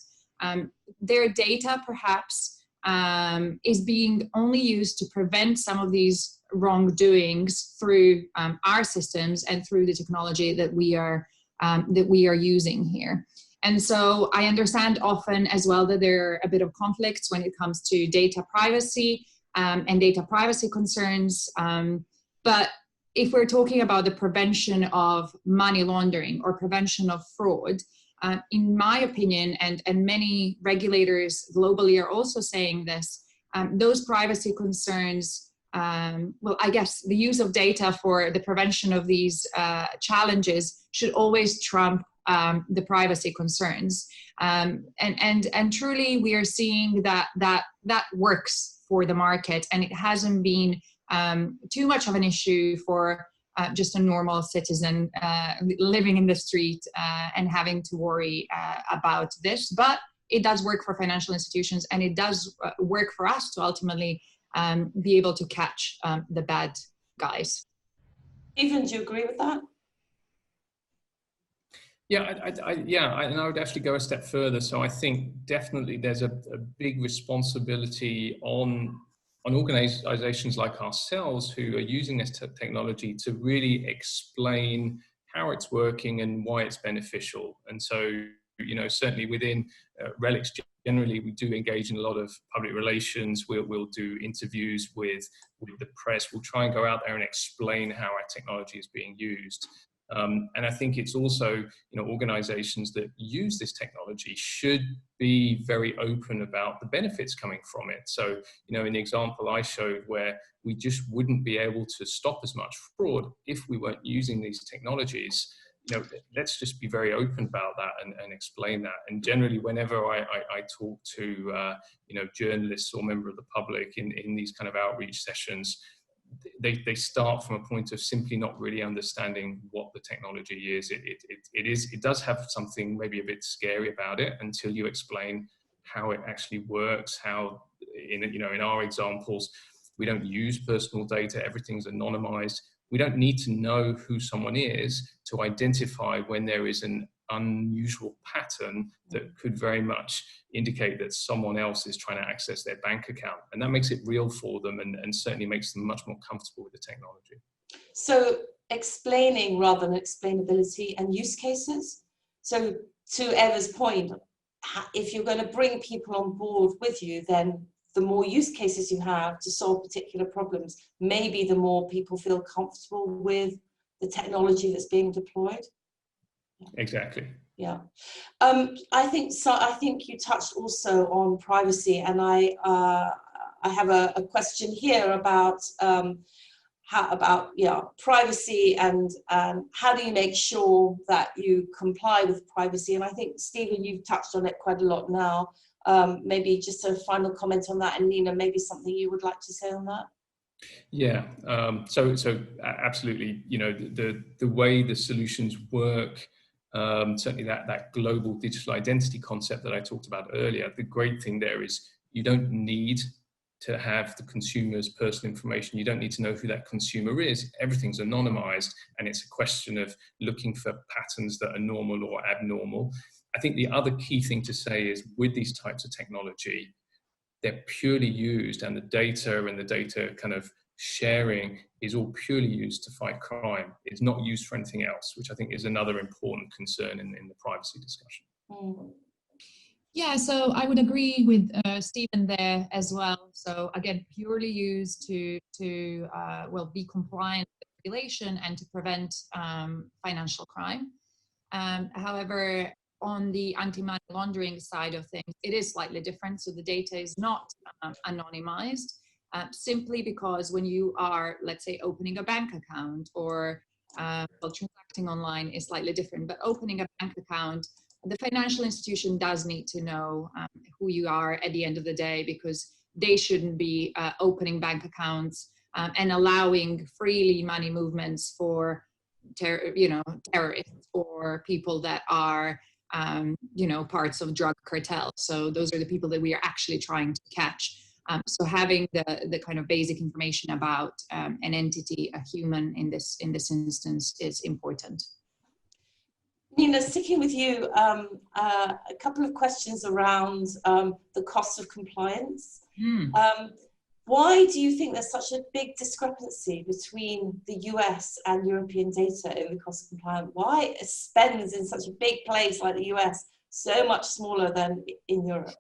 their data perhaps is being only used to prevent some of these wrongdoings through our systems and through the technology that we are using here. And so I understand often as well that there are a bit of conflicts when it comes to data privacy and data privacy concerns. But if we're talking about the prevention of money laundering or prevention of fraud, in my opinion, and many regulators globally are also saying this, those privacy concerns, well, I guess the use of data for the prevention of these challenges should always trump the privacy concerns. And truly we are seeing that works for the market, and it hasn't been too much of an issue for just a normal citizen living in the street and having to worry about this. But it does work for financial institutions, and it does work for us to ultimately be able to catch the bad guys. Stephen, do you agree with that? Yeah, and I would actually go a step further. So I think definitely there's a big responsibility on organizations like ourselves who are using this technology to really explain how it's working and why it's beneficial. And so, you know, certainly within Relics generally, we do engage in a lot of public relations. We'll do interviews with the press. We'll try and go out there and explain how our technology is being used. And I think it's also, you know, organizations that use this technology should be very open about the benefits coming from it. So, you know, in the example I showed where we just wouldn't be able to stop as much fraud if we weren't using these technologies, you know, let's just be very open about that and explain that. And generally, whenever I talk to, you know, journalists or member of the public in these kind of outreach sessions, they start from a point of simply not really understanding what the technology is. It does have something maybe a bit scary about it until you explain how it actually works. How in our examples, we don't use personal data. Everything's anonymized. We don't need to know who someone is to identify when there is an unusual pattern that could very much indicate that someone else is trying to access their bank account. And that makes it real for them and certainly makes them much more comfortable with the technology. So explaining rather than explainability and use cases. So to Eva's point, if you're going to bring people on board with you, then the more use cases you have to solve particular problems, maybe the more people feel comfortable with the technology that's being deployed. Exactly. Yeah. I think you touched also on privacy, and I have a question here about privacy and how do you make sure that you comply with privacy? And I think, Stephen, you've touched on it quite a lot now. Maybe just a final comment on that, and Nina, maybe something you would like to say on that. Yeah. So absolutely. You know, the way the solutions work. Certainly that global digital identity concept that I talked about earlier, the great thing there is you don't need to have the consumer's personal information. You don't need to know who that consumer is. Everything's anonymized, and it's a question of looking for patterns that are normal or abnormal. I think the other key thing to say is with these types of technology, they're purely used, and the data kind of sharing is all purely used to fight crime. It's not used for anything else, which I think is another important concern in the privacy discussion. Yeah, so I would agree with Stephen there as well. So again, purely used to be compliant with regulation and to prevent financial crime. However, on the anti-money laundering side of things, it is slightly different. So the data is not anonymized. Simply because when you are, let's say, opening a bank account or transacting online is slightly different, but opening a bank account, the financial institution does need to know who you are at the end of the day, because they shouldn't be opening bank accounts and allowing freely money movements for terrorists or people that are parts of drug cartels. So those are the people that we are actually trying to catch. So having the kind of basic information about an entity, a human in this instance, is important. Nina, sticking with you, a couple of questions around the cost of compliance. Why do you think there's such a big discrepancy between the US and European data in the cost of compliance? Why is spends in such a big place like the US so much smaller than in Europe?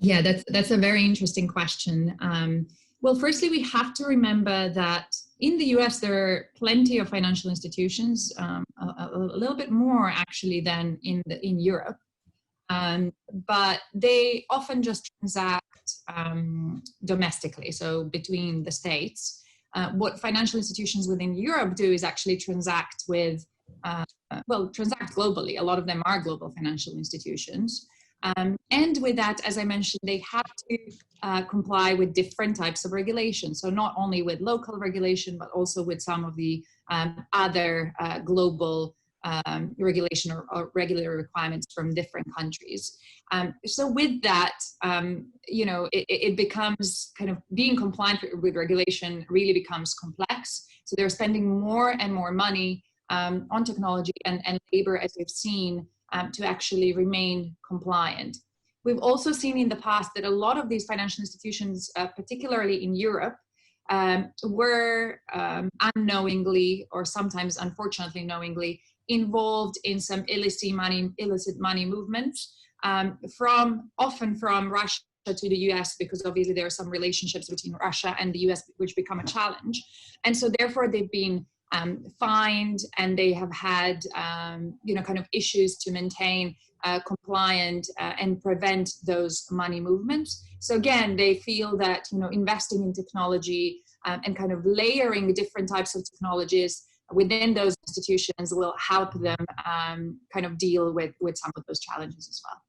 Yeah, that's a very interesting question. Well, firstly, we have to remember that in the US, there are plenty of financial institutions, a little bit more actually than in Europe. But they often just transact domestically, so between the states. What financial institutions within Europe do is actually transact with, transact globally. A lot of them are global financial institutions. And with that, as I mentioned, they have to comply with different types of regulation. So not only with local regulation, but also with some of the other global regulation or regulatory requirements from different countries. So with that, it becomes kind of being compliant with regulation really becomes complex. So they're spending more and more money on technology and labor, as we've seen, to actually remain compliant. We've also seen in the past that a lot of these financial institutions, particularly in Europe, were unknowingly or sometimes unfortunately knowingly involved in some illicit money movements, often from Russia to the US, because obviously there are some relationships between Russia and the US which become a challenge. And so therefore they've been fined, and they have had kind of issues to maintain compliant and prevent those money movements. So again, they feel that investing in technology and kind of layering different types of technologies within those institutions will help them kind of deal with some of those challenges as well.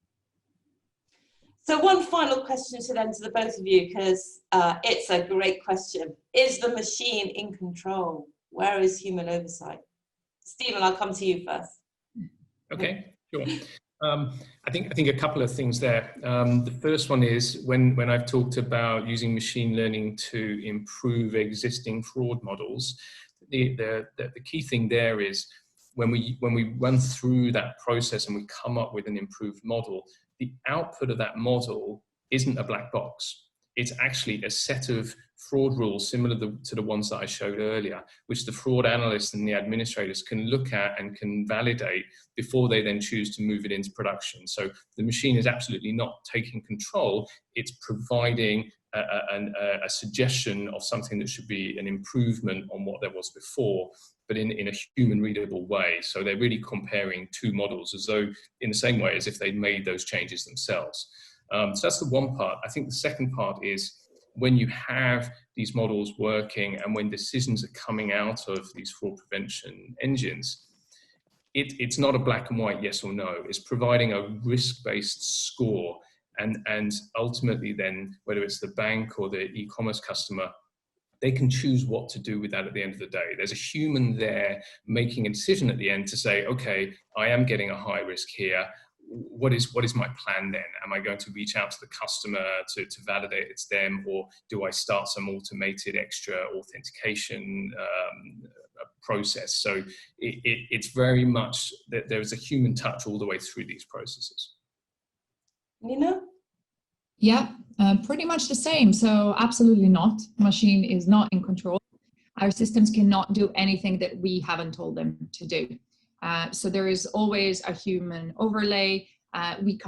So one final question to the both of you, because it's a great question. Is the machine in control? Where is human oversight? Stephen, I'll come to you first. Okay, sure. I think a couple of things there. The first one is when I've talked about using machine learning to improve existing fraud models, the key thing there is when we run through that process and we come up with an improved model, the output of that model isn't a black box. It's actually a set of fraud rules similar to the ones that I showed earlier, which the fraud analysts and the administrators can look at and can validate before they then choose to move it into production. So the machine is absolutely not taking control. It's providing a suggestion of something that should be an improvement on what there was before, but in a human readable way. So they're really comparing two models as though in the same way as if they'd made those changes themselves. So that's the one part. I think the second part is when you have these models working and when decisions are coming out of these fraud prevention engines, it's not a black and white yes or no. It's providing a risk-based score. And ultimately then, whether it's the bank or the e-commerce customer, they can choose what to do with that at the end of the day. There's a human there making a decision at the end to say, okay, I am getting a high risk here. What is my plan then? Am I going to reach out to the customer to validate it's them, or do I start some automated extra authentication process? So it's very much that there's a human touch all the way through these processes. Nina? Yeah, pretty much the same. So absolutely not. Machine is not in control. Our systems cannot do anything that we haven't told them to do. So there is always a human overlay. We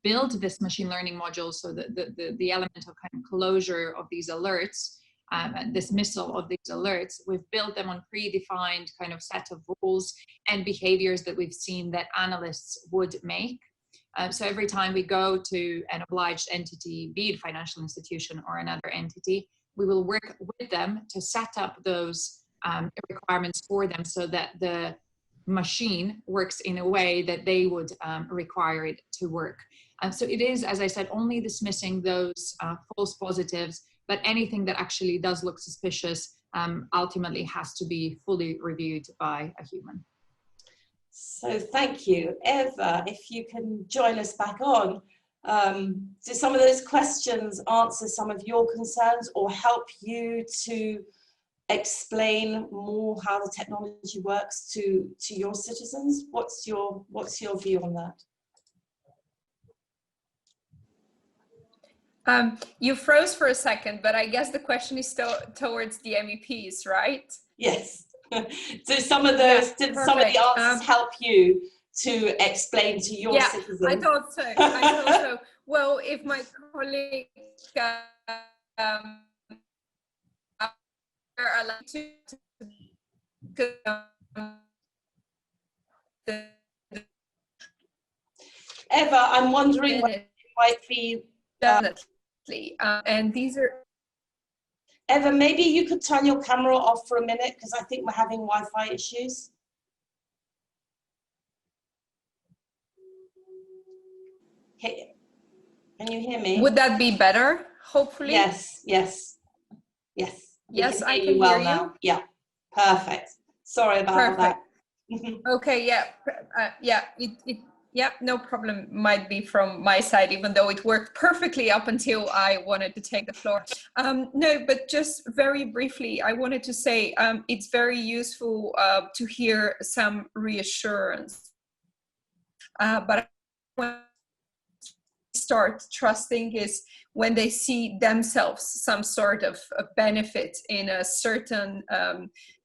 built this machine learning module so that the element of kind of closure of these alerts, dismissal of these alerts, we've built them on predefined kind of set of rules and behaviors that we've seen that analysts would make. So every time we go to an obliged entity, be it financial institution or another entity, we will work with them to set up those requirements for them so that the machine works in a way that they would require it to work. So it is, as I said, only dismissing those false positives, but anything that actually does look suspicious ultimately has to be fully reviewed by a human. So thank you. Eva, if you can join us back on, do some of those questions answer some of your concerns or help you to explain more how the technology works to your citizens? What's your view on that? You froze for a second, but I guess the question is towards the MEPs, right? Yes. So some of those, did some of the answers help you to explain to your citizens? I thought so. I thought so. Well, if my colleague are allowed to Eva, I'm wondering what it might be. Definitely. And these are. Eva, maybe you could turn your camera off for a minute because I think we're having Wi-Fi issues. Hey, can you hear me? Would that be better? Hopefully. Yes, yes, yes. Yes, I can hear you. Now. Yeah, perfect. Sorry about that. Okay, yeah, yeah, no problem. Might be from my side, even though it worked perfectly up until I wanted to take the floor. No, but just very briefly, I wanted to say it's very useful to hear some reassurance. But when start trusting is when they see themselves some sort of a benefit in a certain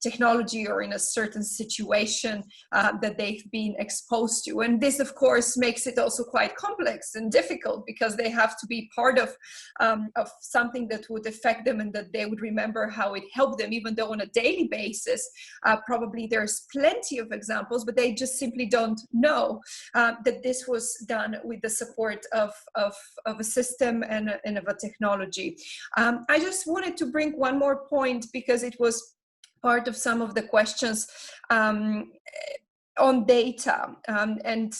technology or in a certain situation that they've been exposed to. And this, of course, makes it also quite complex and difficult because they have to be part of something that would affect them and that they would remember how it helped them, even though on a daily basis, probably there's plenty of examples, but they just simply don't know that this was done with the support of a system and of a technology. I just wanted to bring one more point because it was part of some of the questions on data and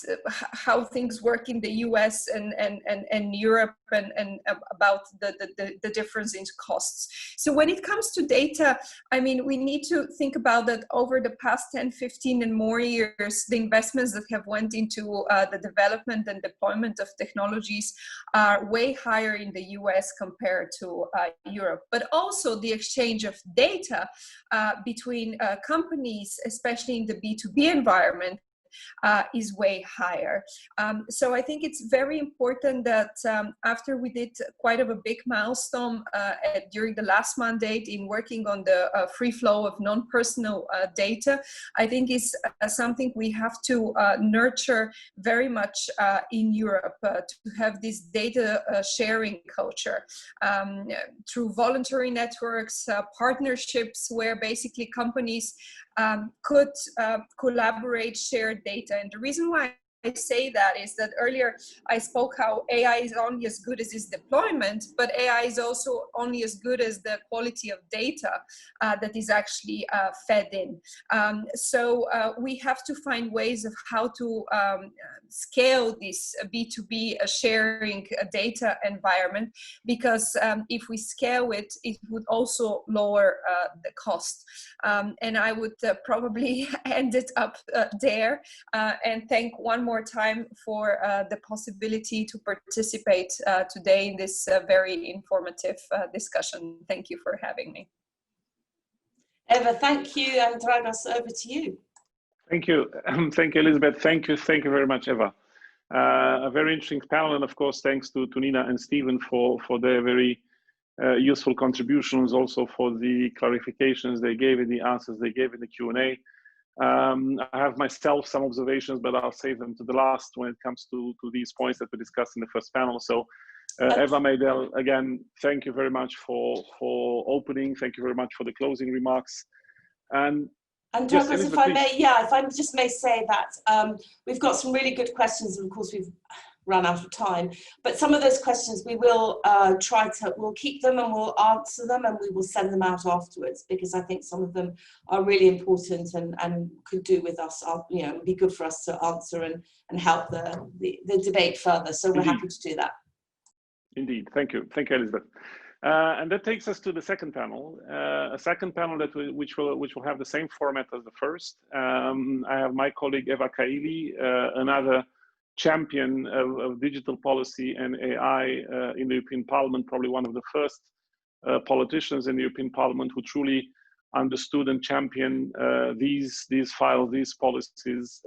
how things work in the US and Europe and about the difference in costs. So when it comes to data, I mean, we need to think about that over the past 10, 15 and more years, the investments that have went into the development and deployment of technologies are way higher in the US compared to Europe, but also the exchange of data between companies, especially in the B2B environment, is way higher. So I think it's very important that after we did quite of a big milestone during the last mandate in working on the free flow of non-personal data, I think is something we have to nurture very much in Europe to have this data sharing culture through voluntary networks, partnerships where basically companies could collaborate, share data. And the reason why I say that is that earlier I spoke how AI is only as good as its deployment, but AI is also only as good as the quality of data that is actually fed in. So we have to find ways of how to scale this B2B sharing data environment, because if we scale it, it would also lower the cost. And I would probably end it up there and thank one more time for the possibility to participate today in this very informative discussion. Thank you for having me. Eva, thank you, and Dragos, over to you. Thank you. Thank you, Elizabeth. Thank you very much, Eva. A very interesting panel, and of course, thanks to Nina and Stephen for their very useful contributions, also for the clarifications they gave and the answers they gave in the Q&A. I have myself some observations, but I'll save them to the last when it comes to these points that we discussed in the first panel. So Eva Maydell, again, thank you very much for opening. Thank you very much for the closing remarks. And Douglas, yes, if I may, if I just may say that we've got some really good questions, and of course we've run out of time, but some of those questions we will we'll keep them and we'll answer them and we will send them out afterwards, because I think some of them are really important and could do with us, you know, be good for us to answer and help the debate further. So we're happy to do that. Indeed, thank you, Elizabeth. And that takes us to the second panel, a second panel which will have the same format as the first. I have my colleague Eva Kaili, another champion of digital policy and AI in the European Parliament, probably one of the first politicians in the European Parliament who truly understood and champion these files, these policies,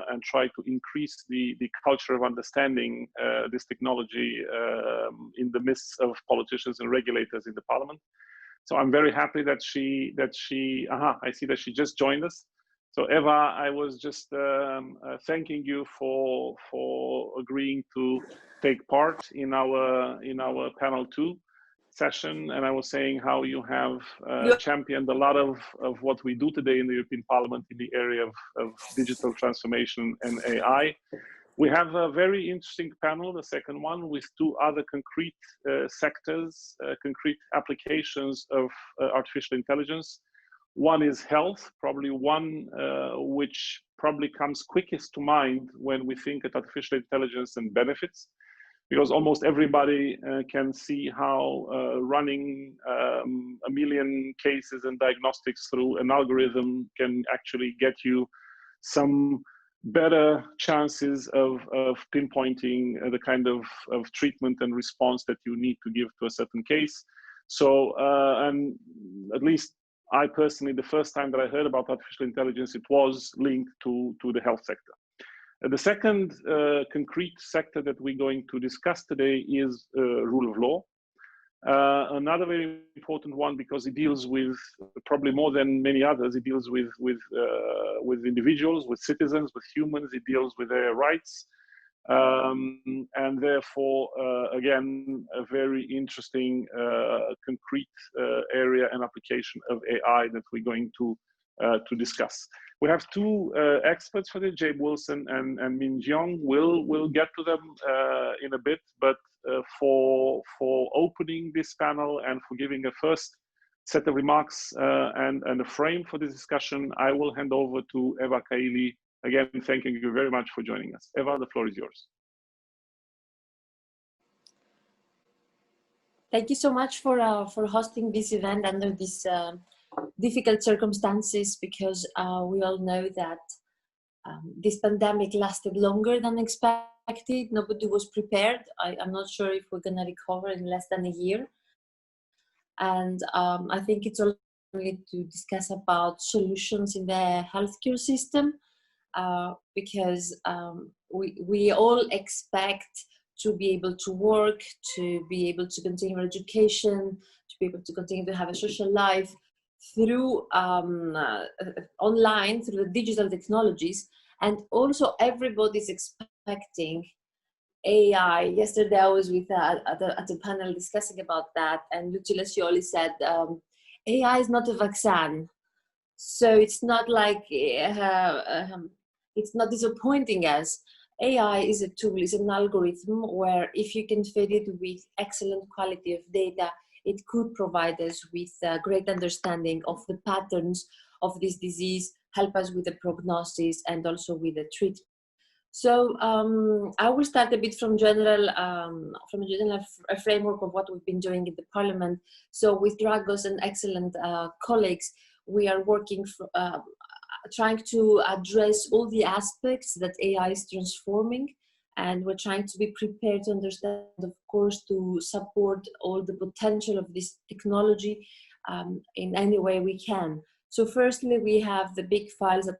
and try to increase the culture of understanding this technology in the midst of politicians and regulators in the parliament. So I'm very happy that I see that she just joined us. So Eva, I was just thanking you for agreeing to take part in our panel 2 session, and I was saying how you have championed a lot of what we do today in the European Parliament in the area of digital transformation and AI. We have a very interesting panel, the second one, with 2 other concrete sectors, concrete applications of artificial intelligence. One is health, probably one which probably comes quickest to mind when we think of artificial intelligence and benefits, because almost everybody can see how running 1 million cases and diagnostics through an algorithm can actually get you some better chances of pinpointing the kind of treatment and response that you need to give to a certain case. So, and at least I personally, the first time that I heard about artificial intelligence, it was linked to the health sector. The second concrete sector that we're going to discuss today is rule of law. Another very important one, because it deals with, probably more than many others, it deals with individuals, with citizens, with humans. It deals with their rights, and therefore, again, a very interesting, concrete area and application of AI that we're going to discuss. We have 2 experts for this, Jabe Wilson and Min Jeong. We'll get to them in a bit, but for opening this panel and for giving a first set of remarks and a frame for this discussion, I will hand over to Eva Kaili. Again, thanking you very much for joining us. Eva, the floor is yours. Thank you so much for hosting this event under these difficult circumstances, because we all know that this pandemic lasted longer than expected. Nobody was prepared. I'm not sure if we're gonna recover in less than a year. And I think it's also need to discuss about solutions in the healthcare system, because we all expect to be able to work, to be able to continue education, to be able to continue to have a social life through online, through the digital technologies. And also everybody's expecting AI. Yesterday I was with at a panel discussing about that, and Lucilla Scioli said AI is not a vaccine, so it's not like it's not disappointing us. AI is a tool, is an algorithm where if you can feed it with excellent quality of data, it could provide us with a great understanding of the patterns of this disease, help us with the prognosis and also with the treatment. So I will start a bit from a general framework of what we've been doing in the Parliament. So with Dragos and excellent colleagues, we are working trying to address all the aspects that AI is transforming, and we're trying to be prepared to understand, of course, to support all the potential of this technology in any way we can. So firstly, we have the big files that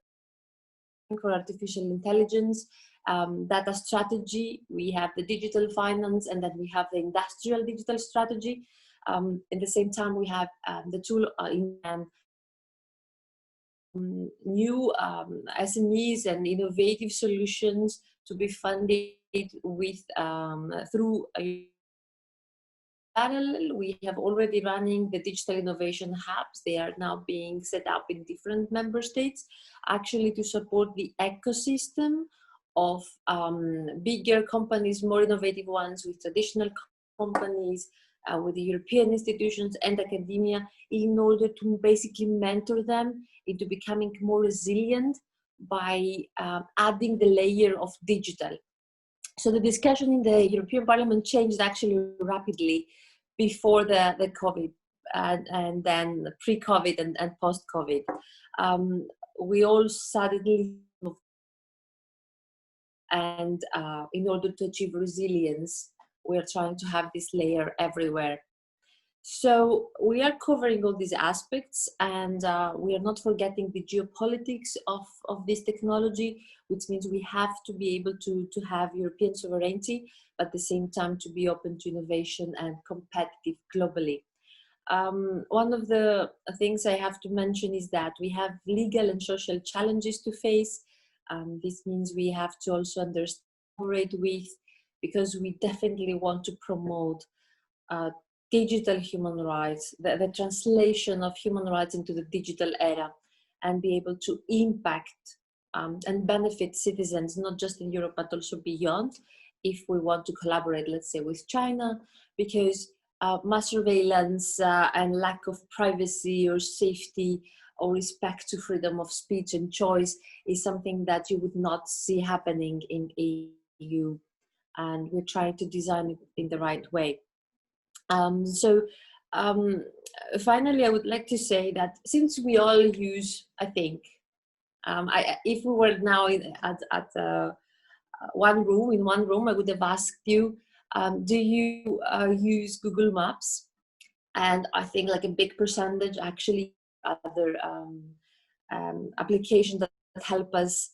for artificial intelligence, data strategy, we have the digital finance, and then we have the industrial digital strategy. At the same time, we have the tool in new SMEs and innovative solutions to be funded with through a parallel. We have already running the digital innovation hubs. They are now being set up in different member states, actually to support the ecosystem of bigger companies, more innovative ones, with traditional companies, with the European institutions and academia, in order to basically mentor them into becoming more resilient by adding the layer of digital. So the discussion in the European Parliament changed actually rapidly before the COVID and then pre-COVID and post-COVID. We all suddenly, and in order to achieve resilience, we are trying to have this layer everywhere. So we are covering all these aspects, and we are not forgetting the geopolitics of this technology, which means we have to be able to have European sovereignty, but at the same time to be open to innovation and competitive globally. One of the things I have to mention is that we have legal and social challenges to face. This means we have to also understand with, because we definitely want to promote digital human rights, the translation of human rights into the digital era, and be able to impact and benefit citizens, not just in Europe, but also beyond, if we want to collaborate, let's say, with China, because mass surveillance and lack of privacy or safety or respect to freedom of speech and choice is something that you would not see happening in EU, and we're trying to design it in the right way. Finally, I would like to say that since we all use, I think, if we were now at one room, I would have asked you, do you use Google Maps? And I think like a big percentage actually other applications that help us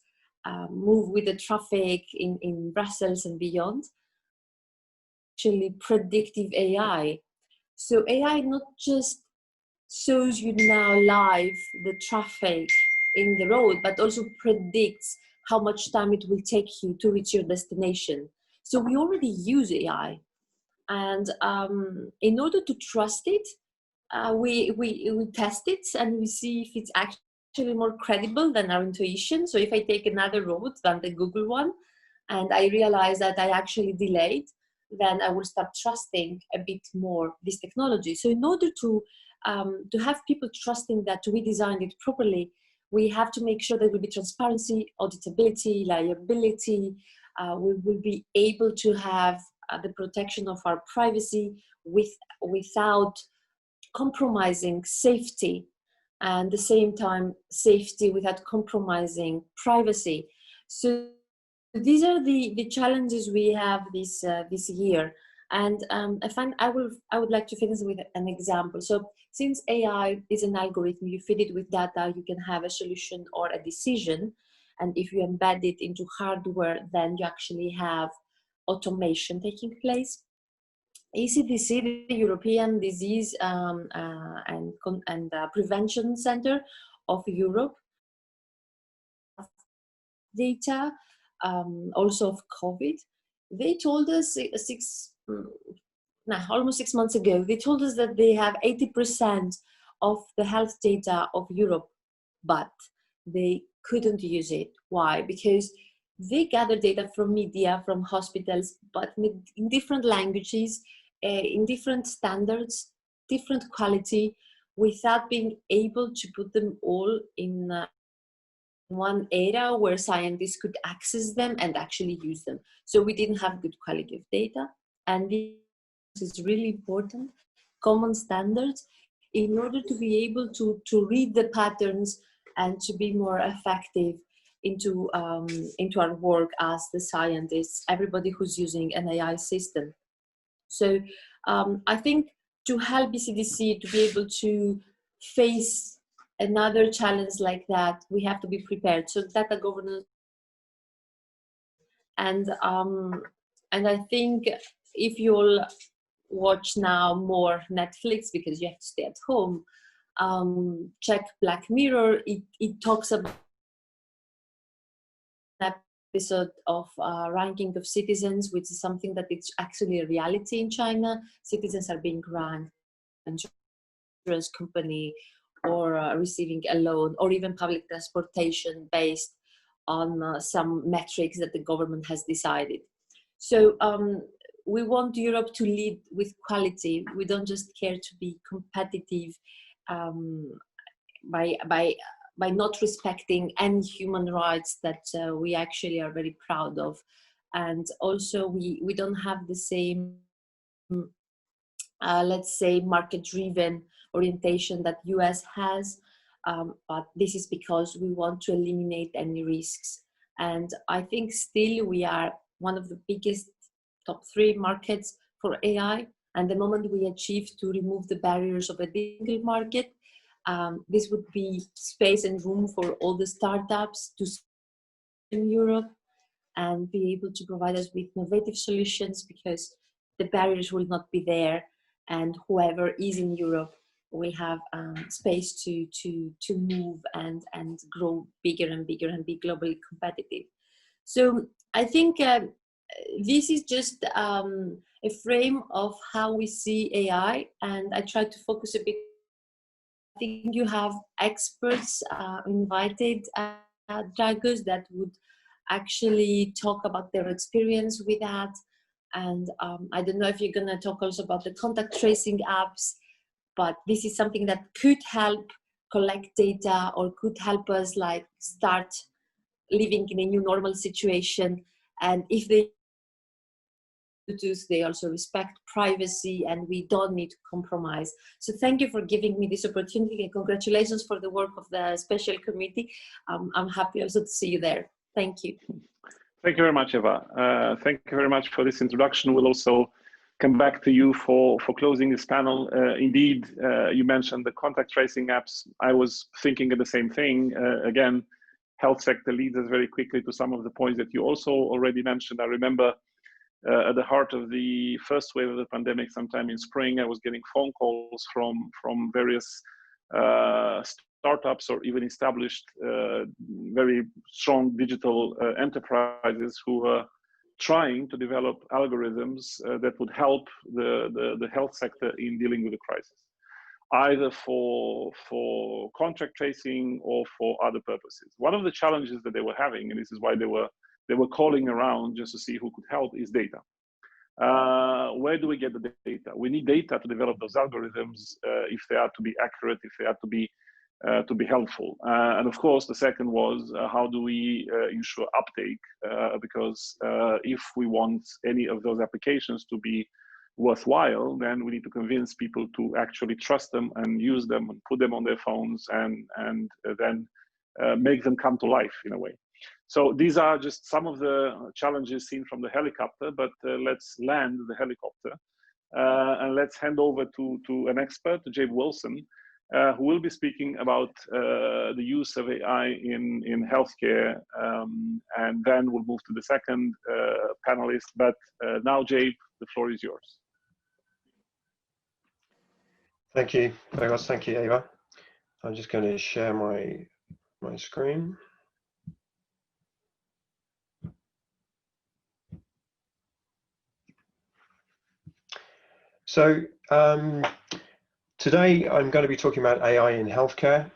move with the traffic in Brussels and beyond. Actually predictive AI. So AI not just shows you now live the traffic in the road, but also predicts how much time it will take you to reach your destination. So we already use AI, and in order to trust it, we test it and we see if it's actually more credible than our intuition. So if I take another road than the Google one, and I realize that I actually delayed, then I will start trusting a bit more this technology. So in order to have people trusting that we designed it properly, we have to make sure there will be transparency, auditability, liability. We will be able to have the protection of our privacy without compromising safety, and at the same time safety without compromising privacy. So these are the challenges we have this year, and I would like to finish with an example. So since AI is an algorithm, you feed it with data, you can have a solution or a decision, and if you embed it into hardware, then you actually have automation taking place. ECDC, the European Disease and Prevention Center of Europe, data also of COVID. They told us almost 6 months ago, they told us that they have 80% of the health data of Europe, but they couldn't use it. Why? Because they gather data from media, from hospitals, but in different languages, in different standards, different quality, without being able to put them all in one area where scientists could access them and actually use them. So we didn't have good quality of data, and this is really important, common standards, in order to be able to read the patterns and to be more effective into our work as the scientists, everybody who's using an AI system. So I think to help ECDC to be able to face another challenge like that, we have to be prepared. So data governance, and I think if you'll watch now more Netflix because you have to stay at home, check Black Mirror. It talks about an episode of ranking of citizens, which is something that it's actually a reality in China. Citizens are being ranked, insurance company, or receiving a loan, or even public transportation based on some metrics that the government has decided. So we want Europe to lead with quality. We don't just care to be competitive by not respecting any human rights that we actually are very proud of. And also we don't have the same, let's say, market-driven orientation that US has, but this is because we want to eliminate any risks. And I think still we are one of the biggest top 3 markets for AI, And the moment we achieve to remove the barriers of a single market, this would be space and room for all the startups to in Europe and be able to provide us with innovative solutions, because the barriers will not be there, and whoever is in Europe, we have space to move and grow bigger and bigger and be globally competitive. So I think this is just a frame of how we see AI, and I try to focus a bit. I think you have experts invited, Dragos, that would actually talk about their experience with that. And I don't know if you're going to talk also about the contact tracing apps, but this is something that could help collect data or could help us like start living in a new normal situation. And if they also respect privacy, and we don't need to compromise. So thank you for giving me this opportunity, and congratulations for the work of the special committee. I'm happy also to see you there. Thank you. Thank you very much, Eva. Thank you very much for this introduction. We'll also come back to you for closing this panel. Indeed, you mentioned the contact tracing apps. I was thinking of the same thing. Again, health sector leads us very quickly to some of the points that you also already mentioned. I remember at the heart of the first wave of the pandemic, sometime in spring, I was getting phone calls from various startups or even established very strong digital enterprises who were trying to develop algorithms that would help the health sector in dealing with the crisis, either for contract tracing or for other purposes. One of the challenges that they were having, and this is why they were calling around just to see who could help, is data. Where do we get the data? We need data to develop those algorithms if they are to be accurate, if they are to be helpful. And of course, the second was how do we ensure uptake? Because if we want any of those applications to be worthwhile, then we need to convince people to actually trust them and use them and put them on their phones and then make them come to life in a way. So these are just some of the challenges seen from the helicopter, but let's land the helicopter and let's hand over to an expert, to Jabe Wilson, who will be speaking about the use of AI in healthcare, and then we'll move to the second panelist. But now, Jabe, the floor is yours. Thank you very much. Thank you, Eva. I'm just going to share my screen. So today I'm going to be talking about AI in healthcare,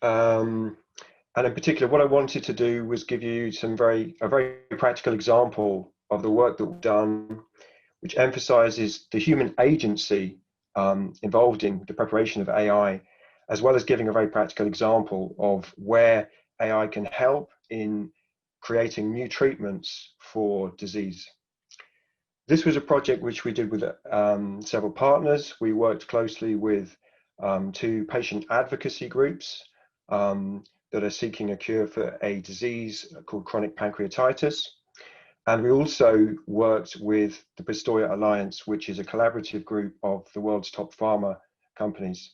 and in particular what I wanted to do was give you a very practical example of the work that we've done, which emphasizes the human agency involved in the preparation of AI, as well as giving a very practical example of where AI can help in creating new treatments for disease. This was a project which we did with several partners. We worked closely with 2 patient advocacy groups that are seeking a cure for a disease called chronic pancreatitis. And we also worked with the Pistoia Alliance, which is a collaborative group of the world's top pharma companies.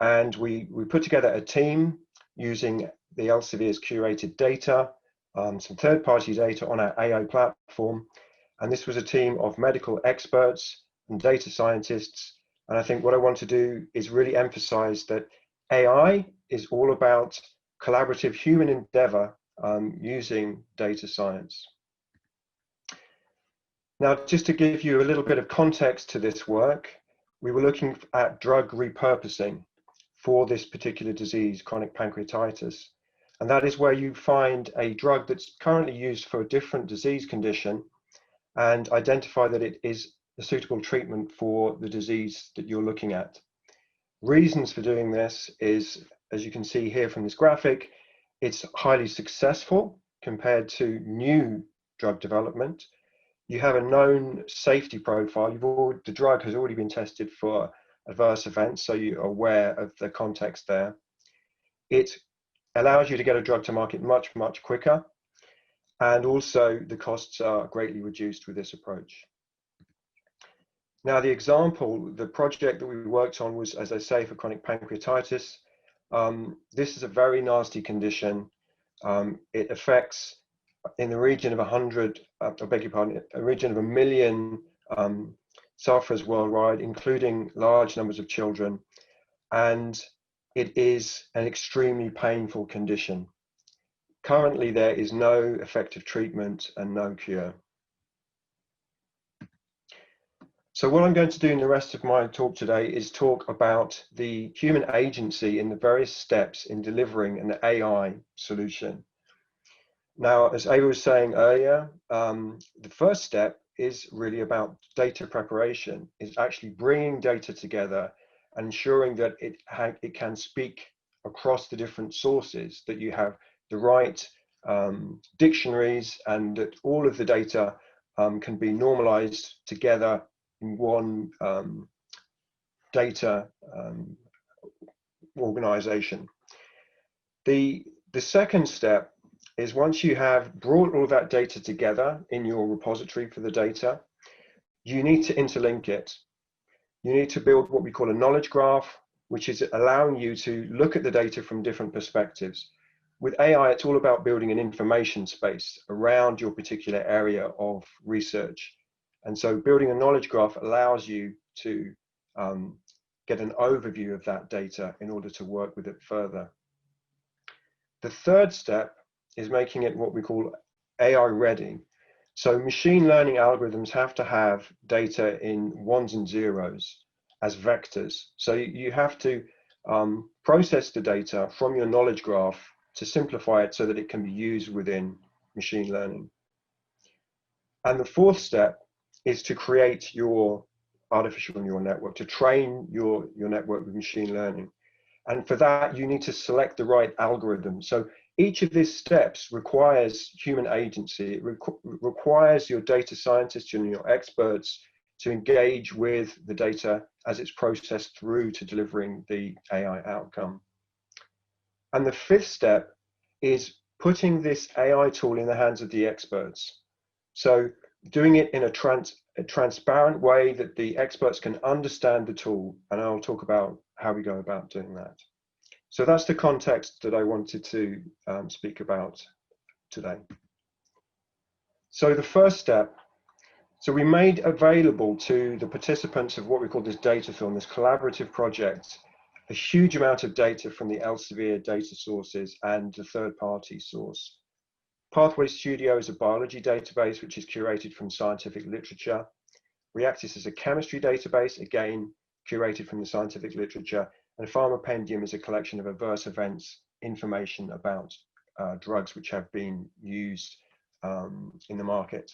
And we put together a team using the Elsevier's curated data, some third-party data on our AI platform. And this was a team of medical experts and data scientists. And I think what I want to do is really emphasize that AI is all about collaborative human endeavor using data science. Now, just to give you a little bit of context to this work, we were looking at drug repurposing for this particular disease, chronic pancreatitis. And that is where you find a drug that's currently used for a different disease condition and identify that it is a suitable treatment for the disease that you're looking at. Reasons for doing this is, as you can see here from this graphic, it's highly successful compared to new drug development. You have a known safety profile. The drug has already been tested for adverse events, so you're aware of the context there. It allows you to get a drug to market much, much quicker. And also the costs are greatly reduced with this approach. Now, the project that we worked on was, as I say, for chronic pancreatitis. This is a very nasty condition. It affects in the region of 100, I beg your pardon, a region of 1 million sufferers worldwide, including large numbers of children. And it is an extremely painful condition. Currently, there is no effective treatment and no cure. So what I'm going to do in the rest of my talk today is talk about the human agency in the various steps in delivering an AI solution. Now, as Ava was saying earlier, the first step is really about data preparation. It's actually bringing data together and ensuring that it can speak across the different sources, that you have the right dictionaries, and that all of the data can be normalized together in one data organization. The second step is, once you have brought all of that data together in your repository for the data, you need to interlink it. You need to build what we call a knowledge graph, which is allowing you to look at the data from different perspectives. With AI, it's all about building an information space around your particular area of research. And so building a knowledge graph allows you to get an overview of that data in order to work with it further. The third step is making it what we call AI ready. So machine learning algorithms have to have data in ones and zeros as vectors. So you have to process the data from your knowledge graph to simplify it so that it can be used within machine learning. And the fourth step is to create your artificial neural network, to train your network with machine learning. And for that, you need to select the right algorithm. So each of these steps requires human agency. It requires your data scientists and your experts to engage with the data as it's processed through to delivering the AI outcome. And the fifth step is putting this AI tool in the hands of the experts. So doing it in a transparent way that the experts can understand the tool. And I'll talk about how we go about doing that. So that's the context that I wanted to speak about today. So the first step, so we made available to the participants of what we call this data film, this collaborative project, a huge amount of data from the Elsevier data sources and the third-party source. Pathway Studio is a biology database which is curated from scientific literature. Reactis is a chemistry database, again, curated from the scientific literature. And Pharmapendium is a collection of adverse events, information about drugs which have been used in the market.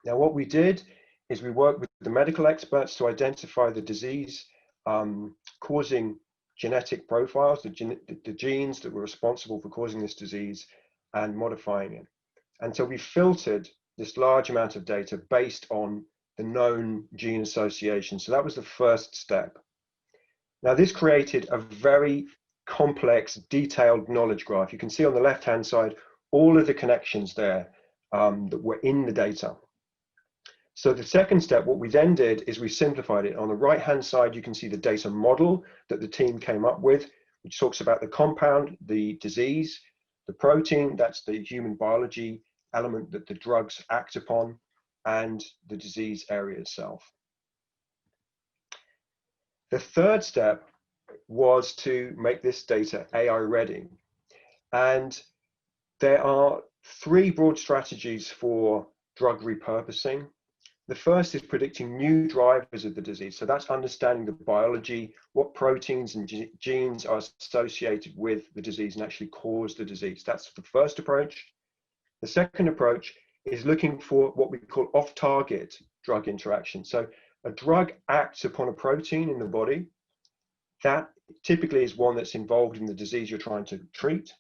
Now, what we did is we worked with the medical experts to identify the disease causing genetic profiles, the genes that were responsible for causing this disease, and modifying it. And so we filtered this large amount of data based on the known gene association. So that was the first step. Now, this created a very complex, detailed knowledge graph. You can see on the left-hand side all of the connections there that were in the data. So the second step, what we then did is we simplified it. On the right-hand side, you can see the data model that the team came up with, which talks about the compound, the disease, the protein, that's the human biology element that the drugs act upon, and the disease area itself. The third step was to make this data AI ready. And there are three broad strategies for drug repurposing. The first is predicting new drivers of the disease. So that's understanding the biology, what proteins and genes are associated with the disease and actually cause the disease. That's the first approach. The second approach is looking for what we call off-target drug interaction. So a drug acts upon a protein in the body. That typically is one that's involved in the disease you're trying to treat,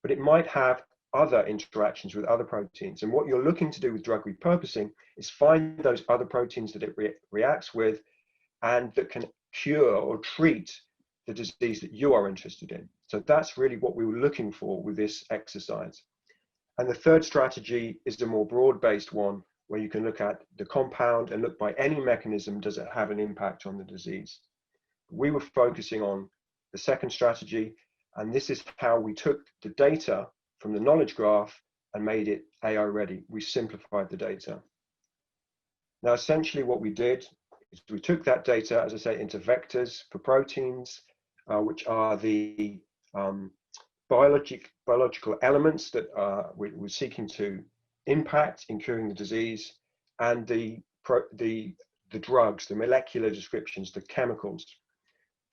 but it might have other interactions with other proteins. And what you're looking to do with drug repurposing is find those other proteins that it reacts with and that can cure or treat the disease that you are interested in. So that's really what we were looking for with this exercise. And the third strategy is the more broad-based one, where you can look at the compound and look by any mechanism, does it have an impact on the disease? We were focusing on the second strategy, and this is how we took the data from the knowledge graph and made it AI ready. We simplified the data. Now, essentially what we did is we took that data, as I say, into vectors for proteins, which are the biological elements that we're seeking to impact in curing the disease, and the drugs, the molecular descriptions, the chemicals.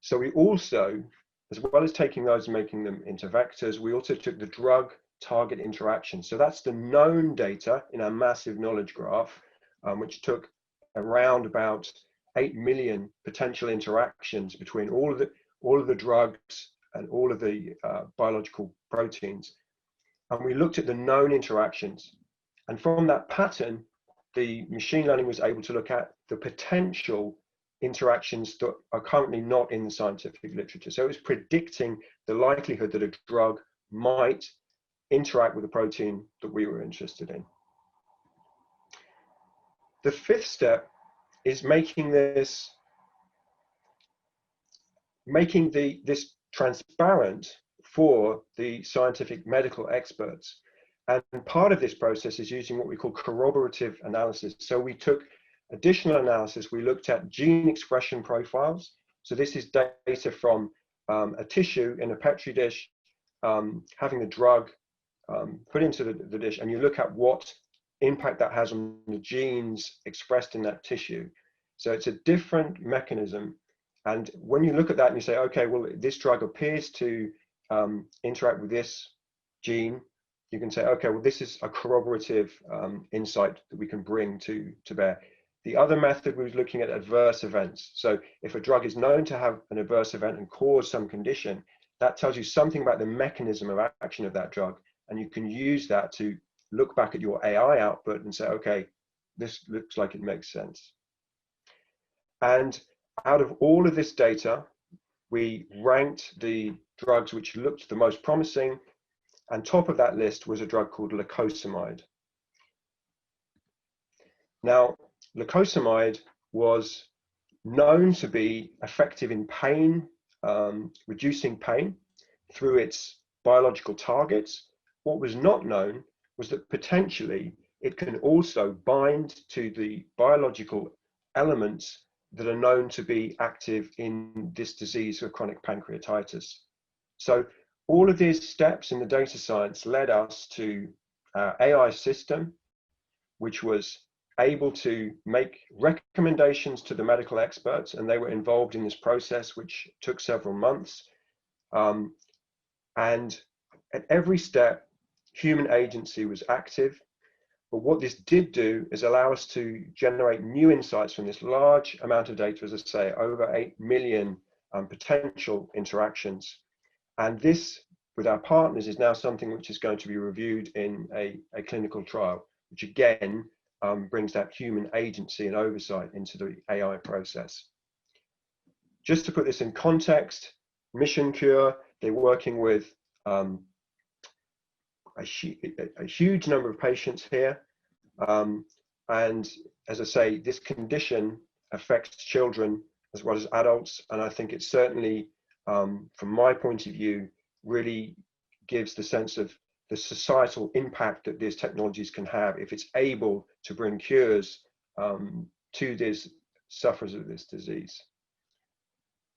So we also, as well as taking those and making them into vectors, we also took the drug target interaction. So that's the known data in our massive knowledge graph, which took around about 8 million potential interactions between all of the drugs and all of the biological proteins. And we looked at the known interactions. And from that pattern, the machine learning was able to look at the potential interactions that are currently not in the scientific literature. So it was predicting the likelihood that a drug might interact with a protein that we were interested in. The fifth step is making this transparent for the scientific medical experts. And part of this process is using what we call corroborative analysis. So we took additional analysis. We looked at gene expression profiles. So this is data from a tissue in a petri dish, having the drug put into the dish, and you look at what impact that has on the genes expressed in that tissue. So it's a different mechanism. And when you look at that and you say, okay, well, this drug appears to interact with this gene, you can say, okay, well, this is a corroborative insight that we can bring to bear. The other method was looking at adverse events. So if a drug is known to have an adverse event and cause some condition, that tells you something about the mechanism of action of that drug. And you can use that to look back at your AI output and say, okay, this looks like it makes sense. And out of all of this data, we ranked the drugs which looked the most promising, and top of that list was a drug called lacosamide. Now, lacosamide was known to be effective in pain, reducing pain through its biological targets. What was not known was that potentially it can also bind to the biological elements that are known to be active in this disease of chronic pancreatitis. So all of these steps in the data science led us to our AI system, which was able to make recommendations to the medical experts, and they were involved in this process, which took several months. And at every step, human agency was active. But what this did do is allow us to generate new insights from this large amount of data, as I say, over 8 million potential interactions. And this, with our partners, is now something which is going to be reviewed in a clinical trial, which again brings that human agency and oversight into the AI process. Just to put this in context, Mission Cure, they're working with a huge number of patients here. And as I say, this condition affects children as well as adults. And I think it certainly, from my point of view, really gives the sense of the societal impact that these technologies can have if it's able to bring cures to these sufferers of this disease.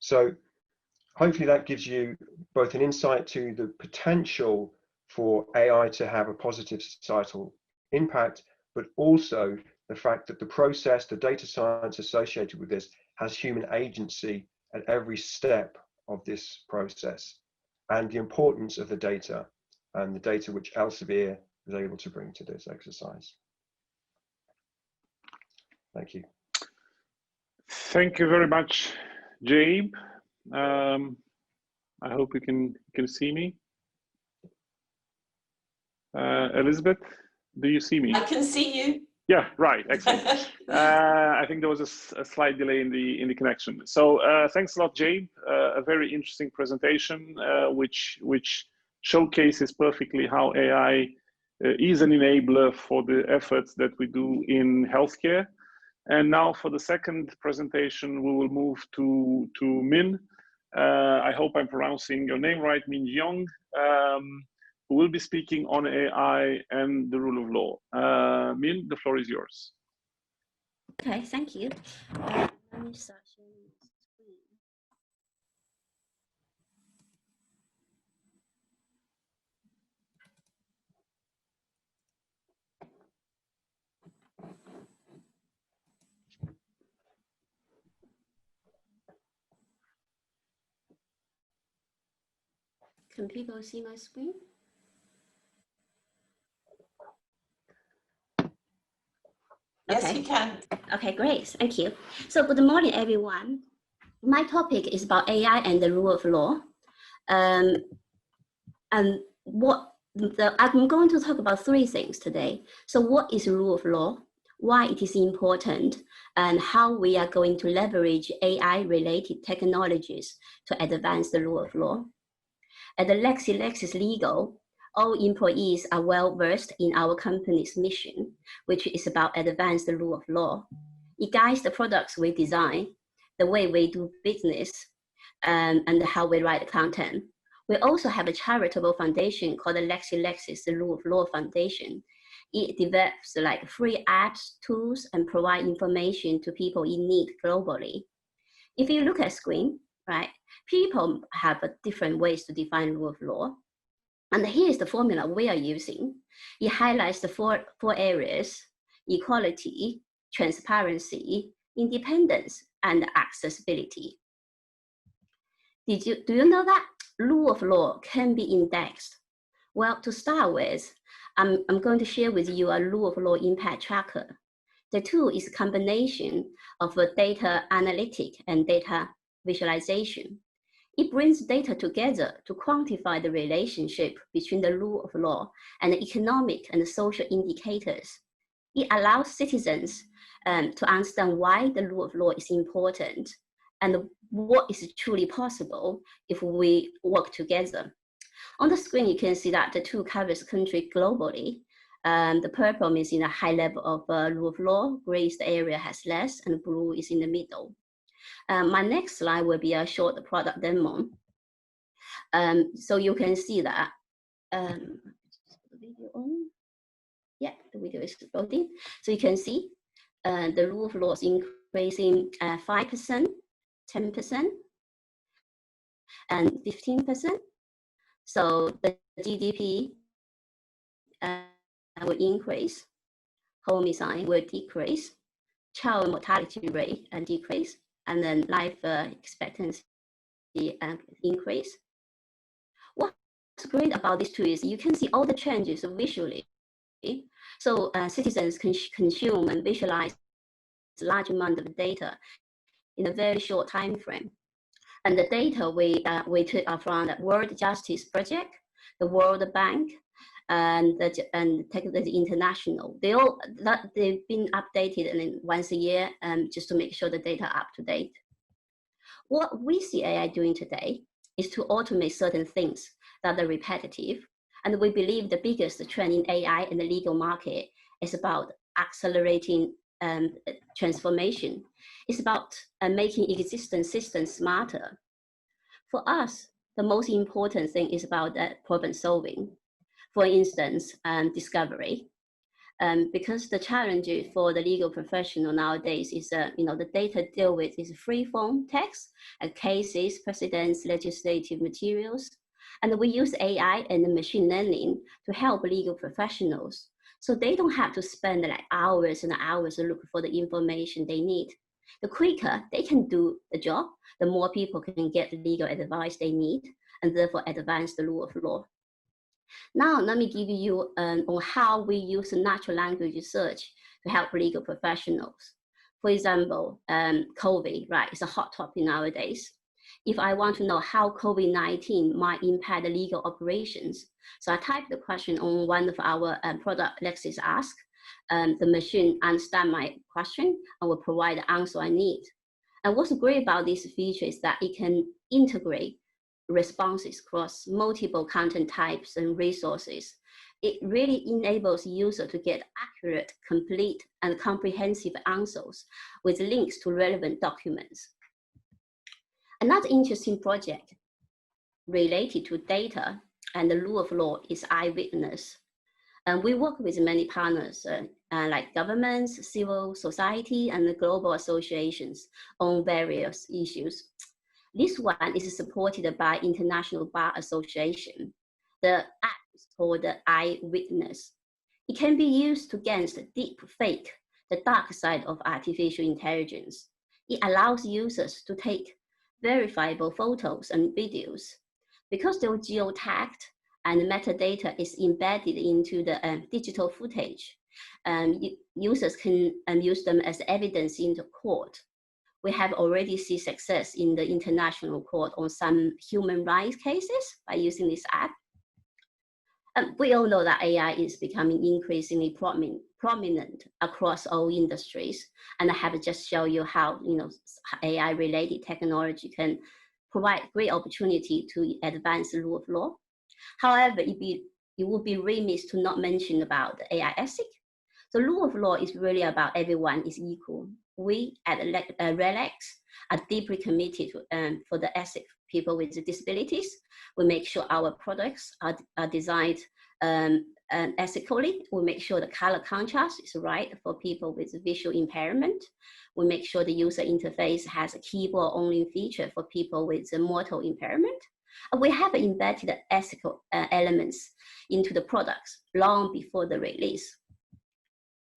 So hopefully that gives you both an insight to the potential for AI to have a positive societal impact, but also the fact that the process, the data science associated with this, has human agency at every step of this process, and the importance of the data, and the data which Elsevier was able to bring to this exercise. Thank you. Thank you very much, Jabe. I hope you can see me. Elizabeth, do you see me? I can see you. Yeah, right. Excellent. I think there was a slight delay in the connection. So thanks a lot, Jabe. A very interesting presentation, which showcases perfectly how AI is an enabler for the efforts that we do in healthcare. And now for the second presentation, we will move to Min. I hope I'm pronouncing your name right, Min Young, who will be speaking on AI and the rule of law. Min, the floor is yours. Okay, thank you. Let me start sharing the screen. Can people see my screen? Yes, Okay. we can. Okay, great. Thank you. So good morning, everyone. My topic is about AI and the rule of law. And I'm going to talk about three things today. So what is rule of law? Why it is important, and how we are going to leverage AI-related technologies to advance the rule of law. At the LexisNexis Legal, all employees are well versed in our company's mission, which is about advance the rule of law. It guides the products we design, the way we do business, and how we write content. We also have a charitable foundation called the LexisNexis Rule of Law Foundation. It develops like free apps, tools, and provide information to people in need globally. If you look at screen, right, people have different ways to define rule of law. And here's the formula we are using. It highlights the four areas: equality, transparency, independence, and accessibility. Do you know that rule of law can be indexed? Well, to start with, I'm going to share with you a rule of law impact tracker. The tool is a combination of a data analytic and data visualization. It brings data together to quantify the relationship between the rule of law and the economic and social indicators. It allows citizens to understand why the rule of law is important and what is truly possible if we work together. On the screen, you can see that the tool covers countries globally. The purple means in a high level of rule of law, gray is the area has less, and blue is in the middle. My next slide will be a short product demo. So you can see that, the video on. Yeah, the video is loading. So you can see the rule of law is increasing 5%, 10%, and 15%. So the GDP will increase, homicide will decrease, child mortality rate decrease, and then life expectancy increase. What's great about this tool is you can see all the changes visually. So citizens can consume and visualize a large amount of data in a very short time frame. And the data we took are from the World Justice Project, the World Bank, and the International. They've been updated once a year just to make sure the data are up to date. What we see AI doing today is to automate certain things that are repetitive. And we believe the biggest trend in AI in the legal market is about accelerating transformation. It's about making existing systems smarter. For us, the most important thing is about problem solving. For instance, discovery. Because the challenge for the legal professional nowadays is, the data deal with is free form text, cases, precedents, legislative materials. And we use AI and machine learning to help legal professionals. So they don't have to spend like hours and hours looking for the information they need. The quicker they can do the job, the more people can get the legal advice they need, and therefore advance the rule of law. Now, let me give you on how we use natural language search to help legal professionals. For example, COVID, right, is a hot topic nowadays. If I want to know how COVID-19 might impact the legal operations, so I type the question on one of our product Lexis Ask. The machine understands my question and will provide the answer I need. And what's great about this feature is that it can integrate responses across multiple content types and resources. it really enables users to get accurate, complete, and comprehensive answers with links to relevant documents. Another interesting project related to data and the rule of law is Eyewitness. And we work with many partners like governments, civil society, and global associations on various issues. This one is supported by International Bar Association. The app is called the Eyewitness. It can be used against deep fake, the dark side of artificial intelligence. It allows users to take verifiable photos and videos. Because they're geotagged and metadata is embedded into the digital footage, users can use them as evidence in the court. We have already seen success in the international court on some human rights cases by using this app. We all know that AI is becoming increasingly prominent across all industries, and I have just shown you how AI-related technology can provide great opportunity to advance the rule of law. However, it would be remiss to not mention about the AI ethic. The rule of law is really about everyone is equal. We at RELX are deeply committed to, for the ethic of people with disabilities. We make sure our products are designed ethically. We make sure the color contrast is right for people with visual impairment. We make sure the user interface has a keyboard-only feature for people with motor impairment. We have embedded ethical elements into the products long before the release.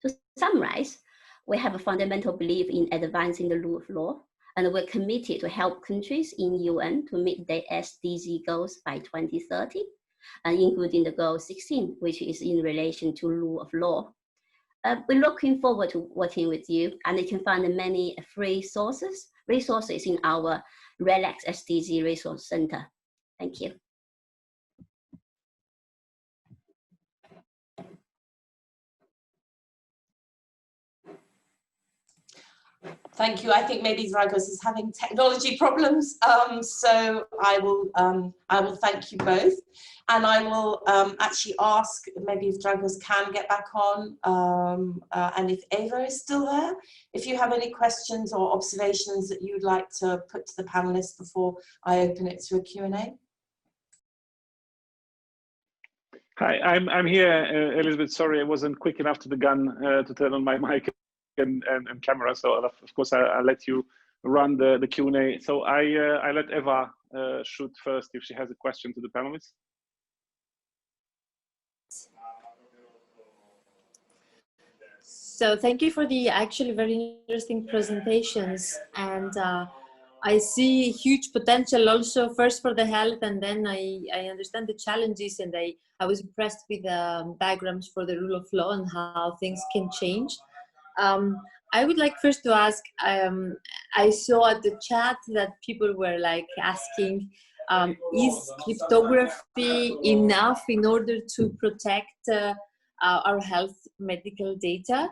To summarize, we have a fundamental belief in advancing the rule of law, and we're committed to help countries in UN to meet their SDG goals by 2030, including the goal 16, which is in relation to rule of law. We're looking forward to working with you, and you can find many free resources in our RELX SDG Resource Center. Thank you. Thank you. I think maybe Dragos is having technology problems, so I will thank you both, and I will actually ask maybe if Dragos can get back on, and if Eva is still there, if you have any questions or observations that you'd like to put to the panelists before I open it to a Q&A. Hi, I'm here, Elizabeth. Sorry, I wasn't quick enough to the gun to turn on my mic and camera. So of course I'll let you run the Q&A. So I let Eva shoot first if she has a question to the panelists. So thank you for the actually very interesting presentations, and I see huge potential also first for the health, and then I understand the challenges, and I was impressed with the diagrams for the rule of law and how things can change. I would like first to ask, I saw at the chat that people were like asking, is cryptography enough in order to protect our health medical data?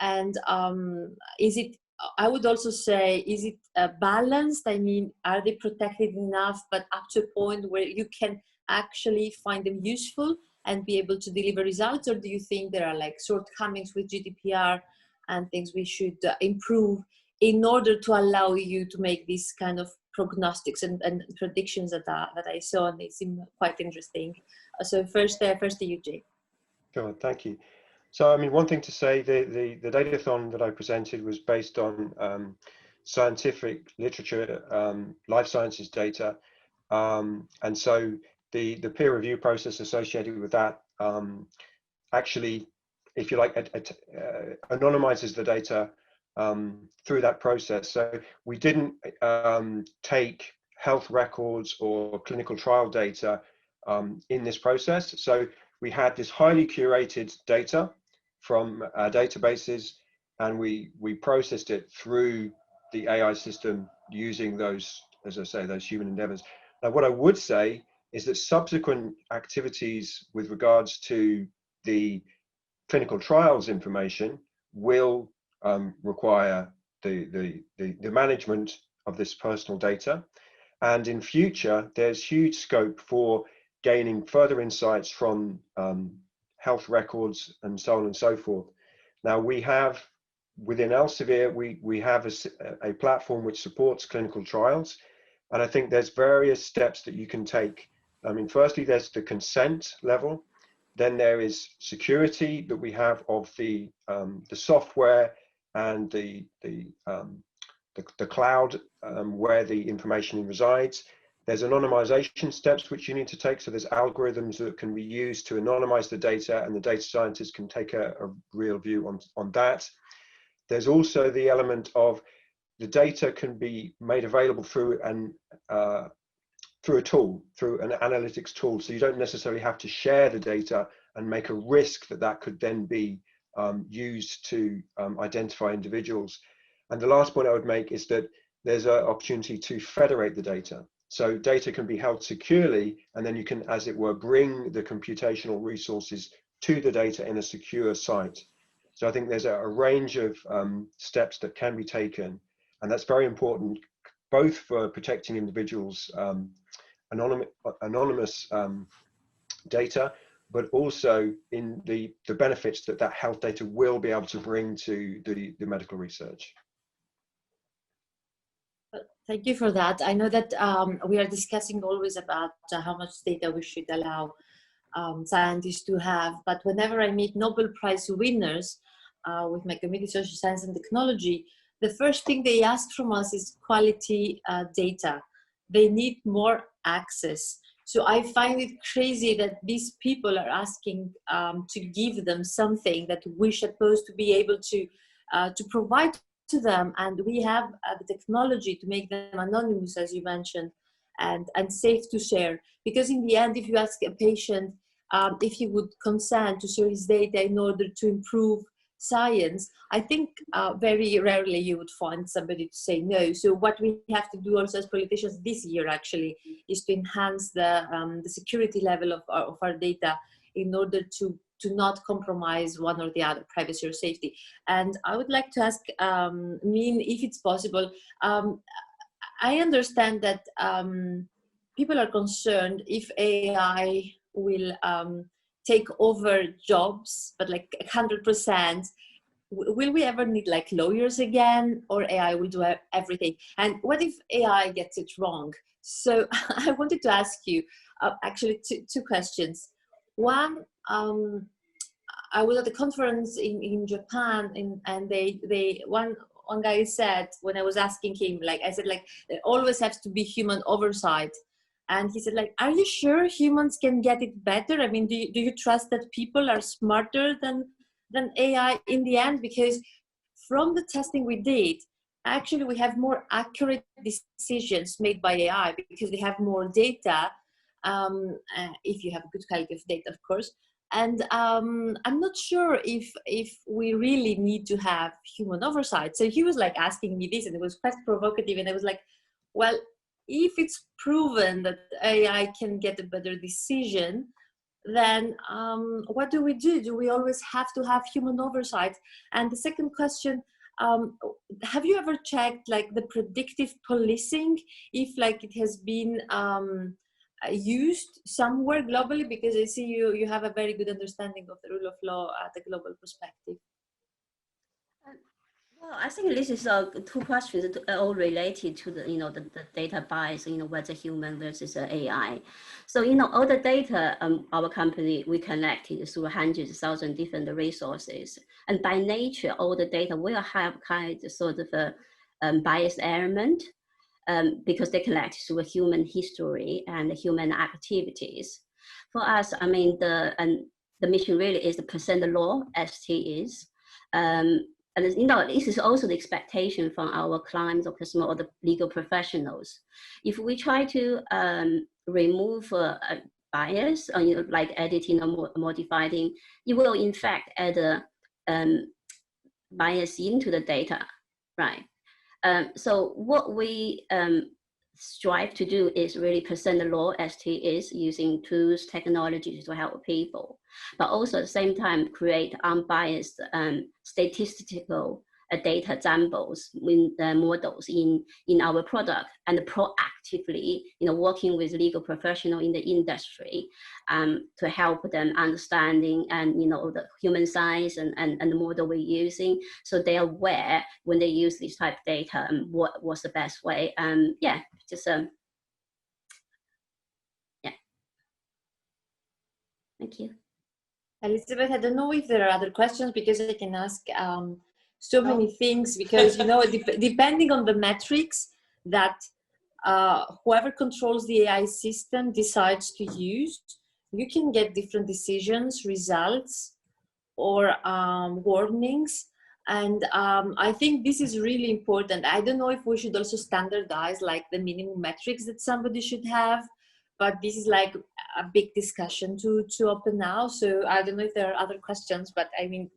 And is it, I would also say, is it balanced? I mean, are they protected enough, but up to a point where you can actually find them useful and be able to deliver results? Or do you think there are like shortcomings with GDPR and things we should improve in order to allow you to make these kind of prognostics and predictions that I saw, and they seem quite interesting. So first to you, Jay. Sure, thank you. So, I mean, one thing to say, the datathon that I presented was based on scientific literature, life sciences data. And so the peer review process associated with that actually, if you like, anonymizes the data through that process. So we didn't take health records or clinical trial data in this process. So we had this highly curated data from databases, and we processed it through the AI system using those, as I say, those human endeavors. Now, what I would say is that subsequent activities with regards to the clinical trials information will require the management of this personal data. And in future, there's huge scope for gaining further insights from health records, and so on and so forth. Now we have, within Elsevier, we have a platform which supports clinical trials. And I think there's various steps that you can take. I mean, firstly, there's the consent level. Then there is security that we have of the software and the cloud where the information resides. There's anonymization steps which you need to take. So there's algorithms that can be used to anonymize the data, and the data scientists can take a real view on that. There's also the element of the data can be made available through a tool, through an analytics tool. So you don't necessarily have to share the data and make a risk that could then be used to identify individuals. And the last point I would make is that there's an opportunity to federate the data. So data can be held securely, and then you can, as it were, bring the computational resources to the data in a secure site. So I think there's a range of steps that can be taken, and that's very important, both for protecting individuals' anonymous data, but also in the benefits that health data will be able to bring to the medical research. Thank you for that. I know that we are discussing always about how much data we should allow scientists to have, but whenever I meet Nobel Prize winners with my Committee on Social Science and Technology, the first thing they ask from us is quality data. They need more access. So I find it crazy that these people are asking to give them something that we're supposed to be able to provide to them, and we have the technology to make them anonymous, as you mentioned, and safe to share. Because in the end, if you ask a patient if he would consent to share his data in order to improve science, I think very rarely you would find somebody to say no. So what we have to do also as politicians this year actually is to enhance the security level of our data in order to not compromise one or the other, privacy or safety. And I would like to ask Min, if it's possible, I understand that people are concerned if AI will take over jobs, but like 100%, will we ever need like lawyers again, or AI will do everything? And what if AI gets it wrong? So I wanted to ask you actually two questions. One, I was at a conference in Japan, and one guy said, when I was asking him, like I said, like there always has to be human oversight, and he said, like, are you sure humans can get it better? I mean, do you trust that people are smarter than AI in the end? Because from the testing we did, actually we have more accurate decisions made by AI because they have more data. If you have good quality of data, of course. And I'm not sure if we really need to have human oversight. So he was like asking me this, and it was quite provocative. And I was like, well, if it's proven that AI can get a better decision, then what do we do? Do we always have to have human oversight? And the second question, have you ever checked like the predictive policing, if like it has been used somewhere globally? Because I see you have a very good understanding of the rule of law at a global perspective. Well, I think this is two questions that are all related to the the data bias, whether human versus AI. So all the data our company we collected through hundreds of thousands different resources, and by nature all the data will have kind of sort of a bias element because they collect through human history and human activities. For us, I mean the mission really is the percent law, ST is. And this is also the expectation from our clients or customer or the legal professionals. If we try to remove a bias, or like editing or modifying, it will in fact add a bias into the data, right? So what we strive to do is really present the law as it is, using tools, technologies to help people, but also at the same time create unbiased statistical data examples in the models in our product, and proactively, working with legal professional in the industry to help them understanding and the human size and the model we're using, so they are aware when they use this type of data and what's the best way. Yeah, just yeah. Thank you. Elizabeth, I don't know if there are other questions, because I can ask so many things, because depending on the metrics that whoever controls the AI system decides to use, you can get different decisions, results, or warnings. And I think this is really important. I don't know if we should also standardize like the minimum metrics that somebody should have, but this is like a big discussion to open now. So I don't know if there are other questions, but I mean,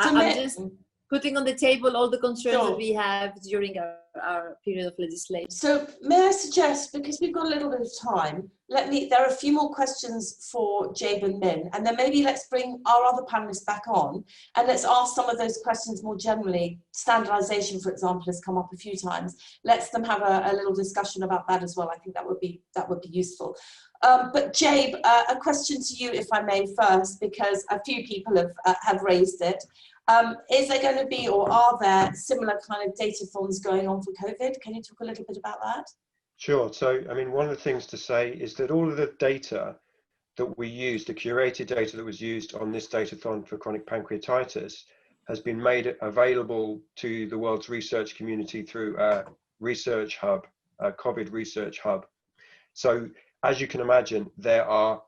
so I'm just putting on the table all the concerns that we have during our period of legislation. So may I suggest, because we've got a little bit of time, there are a few more questions for Jabe and Min, and then maybe let's bring our other panelists back on, and let's ask some of those questions more generally. Standardization, for example, has come up a few times. Let's them have a little discussion about that as well. I think that would be useful. But Jabe, a question to you, if I may, first, because a few people have raised it. Is there going to be, or are there similar kind of data forms going on for COVID? Can you talk a little bit about that? Sure. So, I mean, one of the things to say is that all of the data that we used, the curated data that was used on this datathon for chronic pancreatitis, has been made available to the world's research community through a research hub, a COVID research hub. So, as you can imagine, there are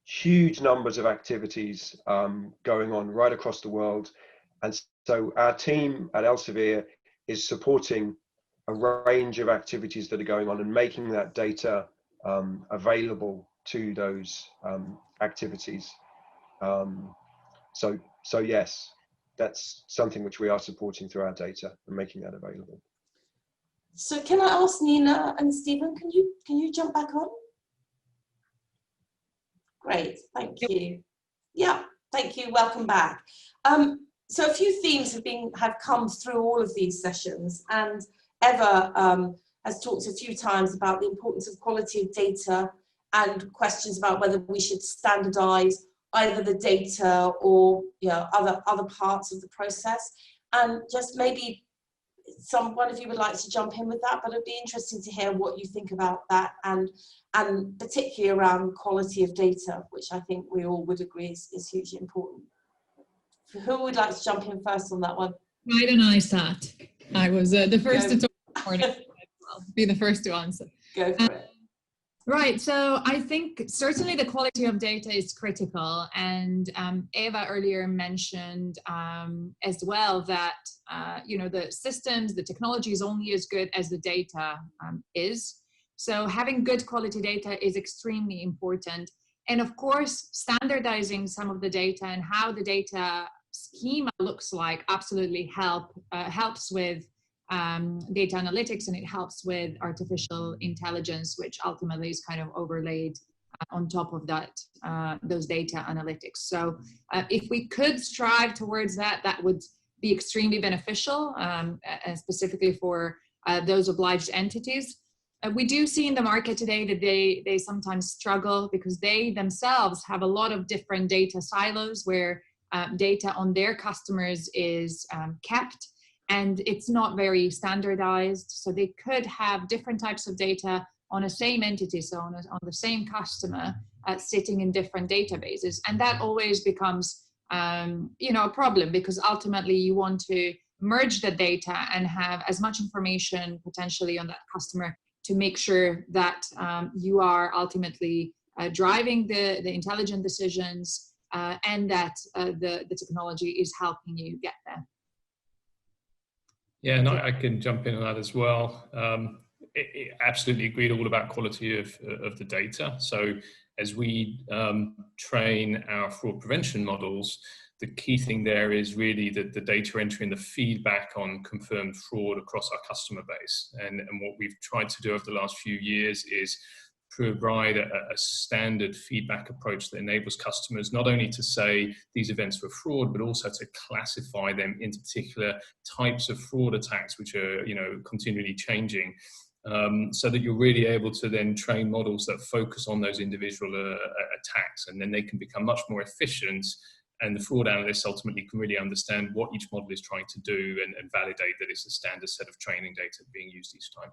huge numbers of activities going on right across the world. And so our team at Elsevier is supporting a range of activities that are going on and making that data available to those activities. So yes, that's something which we are supporting through our data and making that available. So can I ask Nina and Stephen, can you jump back on? Great, thank you. Yeah, thank you, welcome back. So a few themes have come through all of these sessions, and Eva has talked a few times about the importance of quality of data and questions about whether we should standardize either the data or other parts of the process. And just maybe one of you would like to jump in with that, but it'd be interesting to hear what you think about that, and particularly around quality of data, which I think we all would agree is hugely important. Who would like to jump in first on that one? Why don't I start? I was the first to talk this morning. I'll be the first to answer. Go for it. Right, so I think certainly the quality of data is critical, and Eva earlier mentioned as well that the systems, the technology is only as good as the data is. So having good quality data is extremely important, and of course standardizing some of the data and how the data schema looks like absolutely helps with data analytics, and it helps with artificial intelligence, which ultimately is kind of overlaid on top of that, those data analytics. So if we could strive towards that, that would be extremely beneficial, specifically for those obliged entities. We do see in the market today that they sometimes struggle because they themselves have a lot of different data silos where data on their customers is kept, and it's not very standardized. So they could have different types of data on a same entity, so on the same customer, sitting in different databases. And that always becomes a problem, because ultimately you want to merge the data and have as much information potentially on that customer to make sure that you are ultimately driving the intelligent decisions and that the technology is helping you get there. Yeah, and I can jump in on that as well. Absolutely agreed all about quality of the data. So as we train our fraud prevention models, the key thing there is really the data entry and the feedback on confirmed fraud across our customer base. And what we've tried to do over the last few years is provide a standard feedback approach that enables customers not only to say these events were fraud, but also to classify them into particular types of fraud attacks, which are, you know, continually changing, so that you're really able to then train models that focus on those individual attacks, and then they can become much more efficient. And the fraud analysts ultimately can really understand what each model is trying to do and validate that it's a standard set of training data being used each time.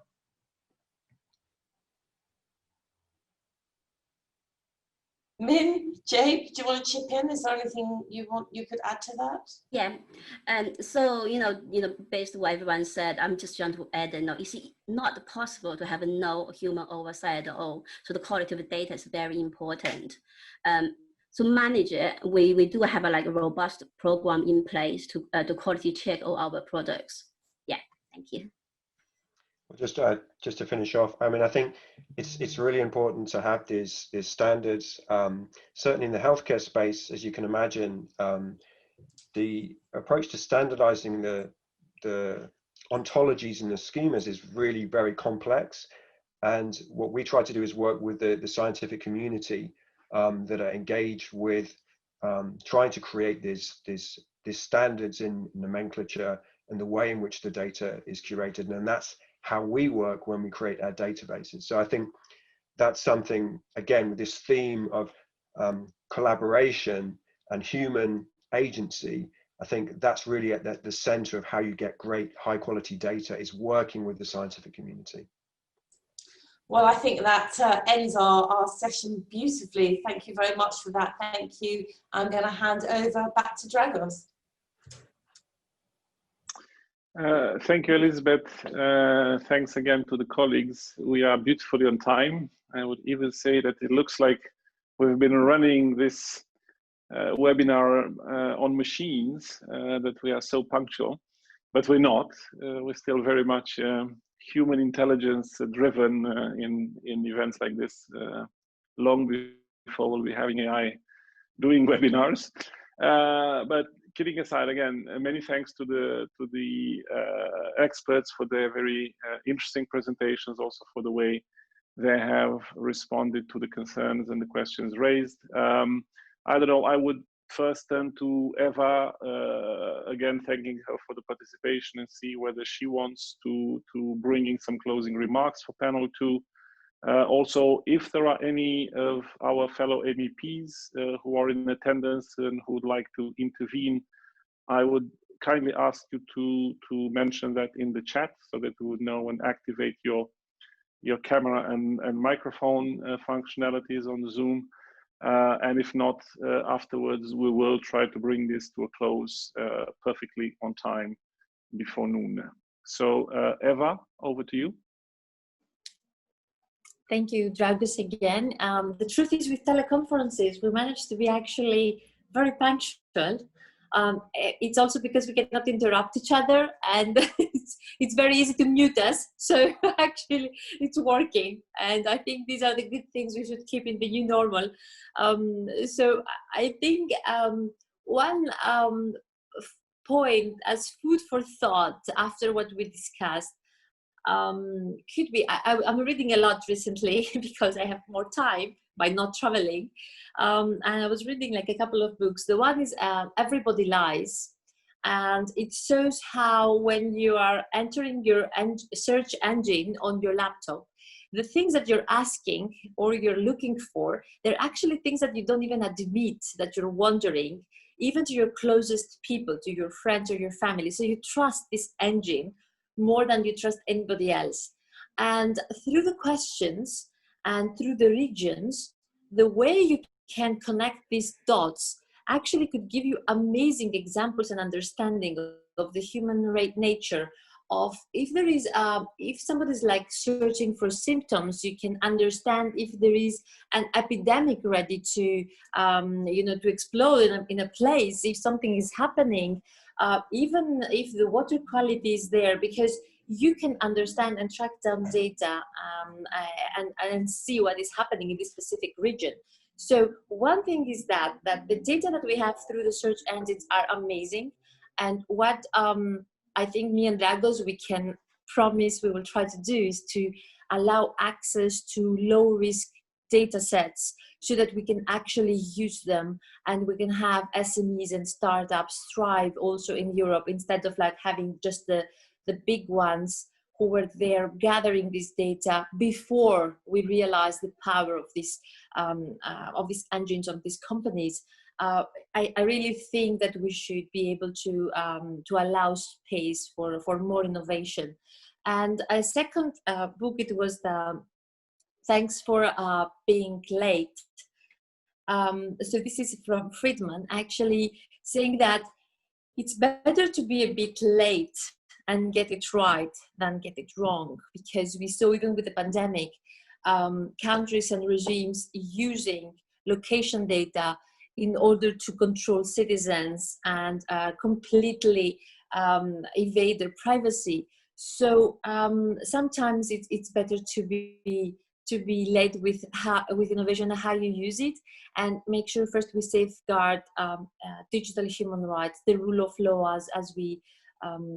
Min, Jake, do you want to chip in? Is there anything you could add to that? Yeah, and so based on what everyone said, I'm just trying to add that it's not possible to have no human oversight at all. So the quality of the data is very important. To manage it, we do have a robust program in place to quality check all our products. Yeah, thank you. Just to finish off, I mean, I think it's really important to have these standards. Certainly in the healthcare space, as you can imagine, the approach to standardizing the ontologies and the schemas is really very complex. And what we try to do is work with the scientific community that are engaged with trying to create these standards in nomenclature and the way in which the data is curated. And that's how we work when we create our databases. So I think that's something, again, with this theme of collaboration and human agency, I think that's really at the center of how you get great high quality data, is working with the scientific community. Well, I think that ends our session beautifully. Thank you very much for that. Thank you. I'm going to hand over back to Dragos. Thank you, Elizabeth. Thanks again to the colleagues. We are beautifully on time. I would even say that it looks like we've been running this webinar on machines, that we are so punctual, but we're not. We're still very much human intelligence driven in events like this, long before we'll be having AI doing webinars. But kidding aside, again, many thanks to the experts for their very interesting presentations, also for the way they have responded to the concerns and the questions raised. I don't know, I would first turn to Eva, again, thanking her for the participation, and see whether she wants to bring in some closing remarks for panel 2. Also, if there are any of our fellow MEPs who are in attendance and who would like to intervene, I would kindly ask you to mention that in the chat, so that we would know and activate your camera and microphone functionalities on Zoom. And if not, afterwards, we will try to bring this to a close perfectly on time before noon. So Eva, over to you. Thank you, Dragos, again. The truth is, with teleconferences, we managed to be actually very punctual. It's also because we cannot interrupt each other, and it's very easy to mute us. So actually, it's working. And I think these are the good things we should keep in the new normal. So I think one point as food for thought after what we discussed could be, I'm reading a lot recently because I have more time by not traveling, and I was reading like a couple of books. The one is Everybody Lies, and it shows how when you are entering your search engine on your laptop, the things that you're asking or you're looking for, they're actually things that you don't even admit that you're wondering, even to your closest people, to your friends or your family. So you trust this engine more than you trust anybody else. And through the questions and through the regions, the way you can connect these dots actually could give you amazing examples and understanding of the human nature of, if there is, if somebody's like searching for symptoms, you can understand if there is an epidemic ready to, to explode in a place, if something is happening, even if the water quality is there, because you can understand and track down data and see what is happening in this specific region. So one thing is that the data that we have through the search engines are amazing. And what I think me and Dragos, we can promise we will try to do is to allow access to low-risk data sets so that we can actually use them, and we can have SMEs and startups thrive also in Europe, instead of like having just the big ones who were there gathering this data before we realized the power of these engines of these companies. I really think that we should be able to allow space for more innovation. And a second book, it was the Thanks for Being Late. So this is from Friedman, actually saying that it's better to be a bit late and get it right than get it wrong, because we saw even with the pandemic, countries and regimes using location data in order to control citizens and completely evade their privacy. So sometimes it's better to be led with innovation and how you use it, and make sure first we safeguard digital human rights, the rule of law as we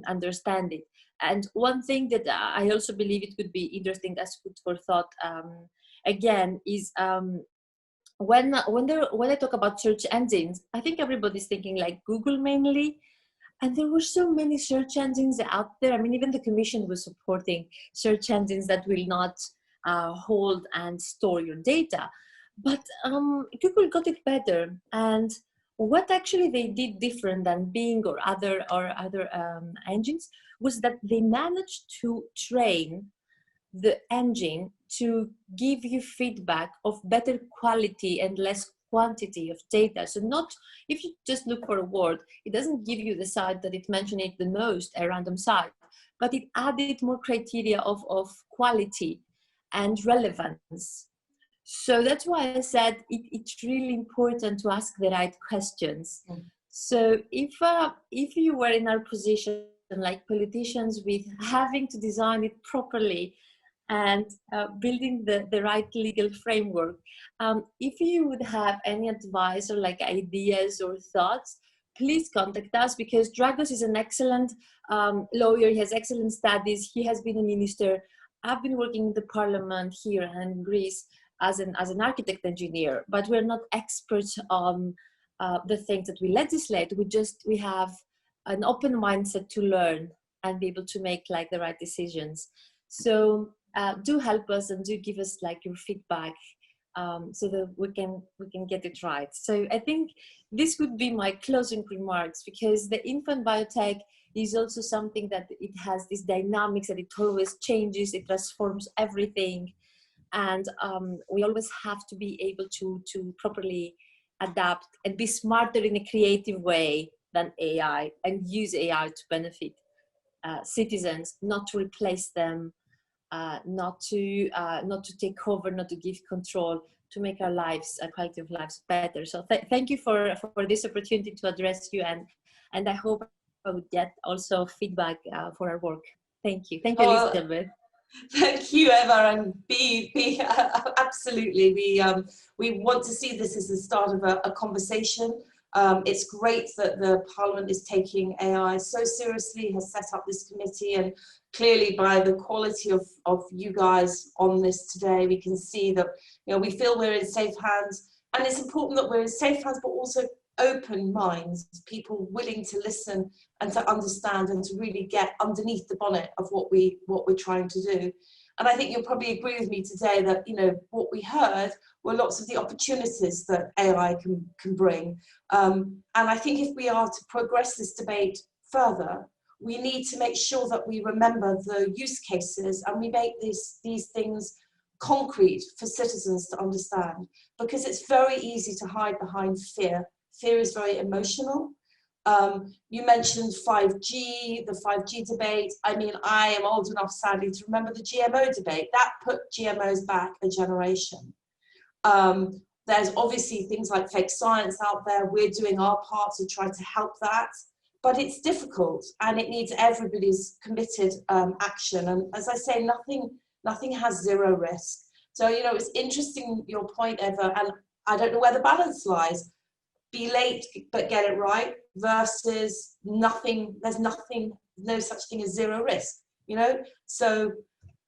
understand it. And one thing that I also believe it could be interesting as food for thought again is when I talk about search engines, I think everybody's thinking like Google mainly. And there were so many search engines out there. I mean, even the Commission was supporting search engines that will not hold and store your data. But Google got it better. And what actually they did different than Bing or other engines was that they managed to train the engine to give you feedback of better quality and less quantity of data. So not, if you just look for a word, it doesn't give you the site that it mentioned it the most, a random site, but it added more criteria of quality and relevance. So that's why I said it's really important to ask the right questions. So if you were in our position, like politicians, with having to design it properly and building the right legal framework, if you would have any advice or like ideas or thoughts, please contact us, because Dragos is an excellent lawyer. He has excellent studies. He has been a minister. I've been working in the parliament here in Greece as an architect engineer, but we're not experts on the things that we legislate. We have an open mindset to learn and be able to make like the right decisions. So do help us and do give us like your feedback so that we can get it right. So I think this would be my closing remarks, because the infant biotech is also something that it has this dynamics, that it always changes, it transforms everything. And we always have to be able to properly adapt and be smarter in a creative way than AI, and use AI to benefit citizens, not to replace them, not to take over, not to give control, to make our lives, quality of lives better. So thank you for this opportunity to address you, and I hope I would get also feedback for our work. Thank you, Elizabeth. Thank you, Eva, and absolutely. We want to see this as the start of a conversation. It's great that the Parliament is taking AI so seriously, has set up this committee, and clearly by the quality of you guys on this today, we can see that we feel we're in safe hands, and it's important that we're in safe hands, but also open minds, people willing to listen and to understand and to really get underneath the bonnet of what we're trying to do. And I think you'll probably agree with me today that what we heard were lots of the opportunities that AI can bring. And I think if we are to progress this debate further, we need to make sure that we remember the use cases, and we make these things concrete for citizens to understand, because it's very easy to hide behind fear. Fear is very emotional. You mentioned 5G, the 5G debate. I mean, I am old enough, sadly, to remember the GMO debate. That put GMOs back a generation. There's obviously things like fake science out there. We're doing our part to try to help that, but it's difficult, and it needs everybody's committed action. And as I say, nothing has zero risk. So, it's interesting, your point, Eva, and I don't know where the balance lies. Be late, but get it right, versus nothing. There's no such thing as zero risk. you know? So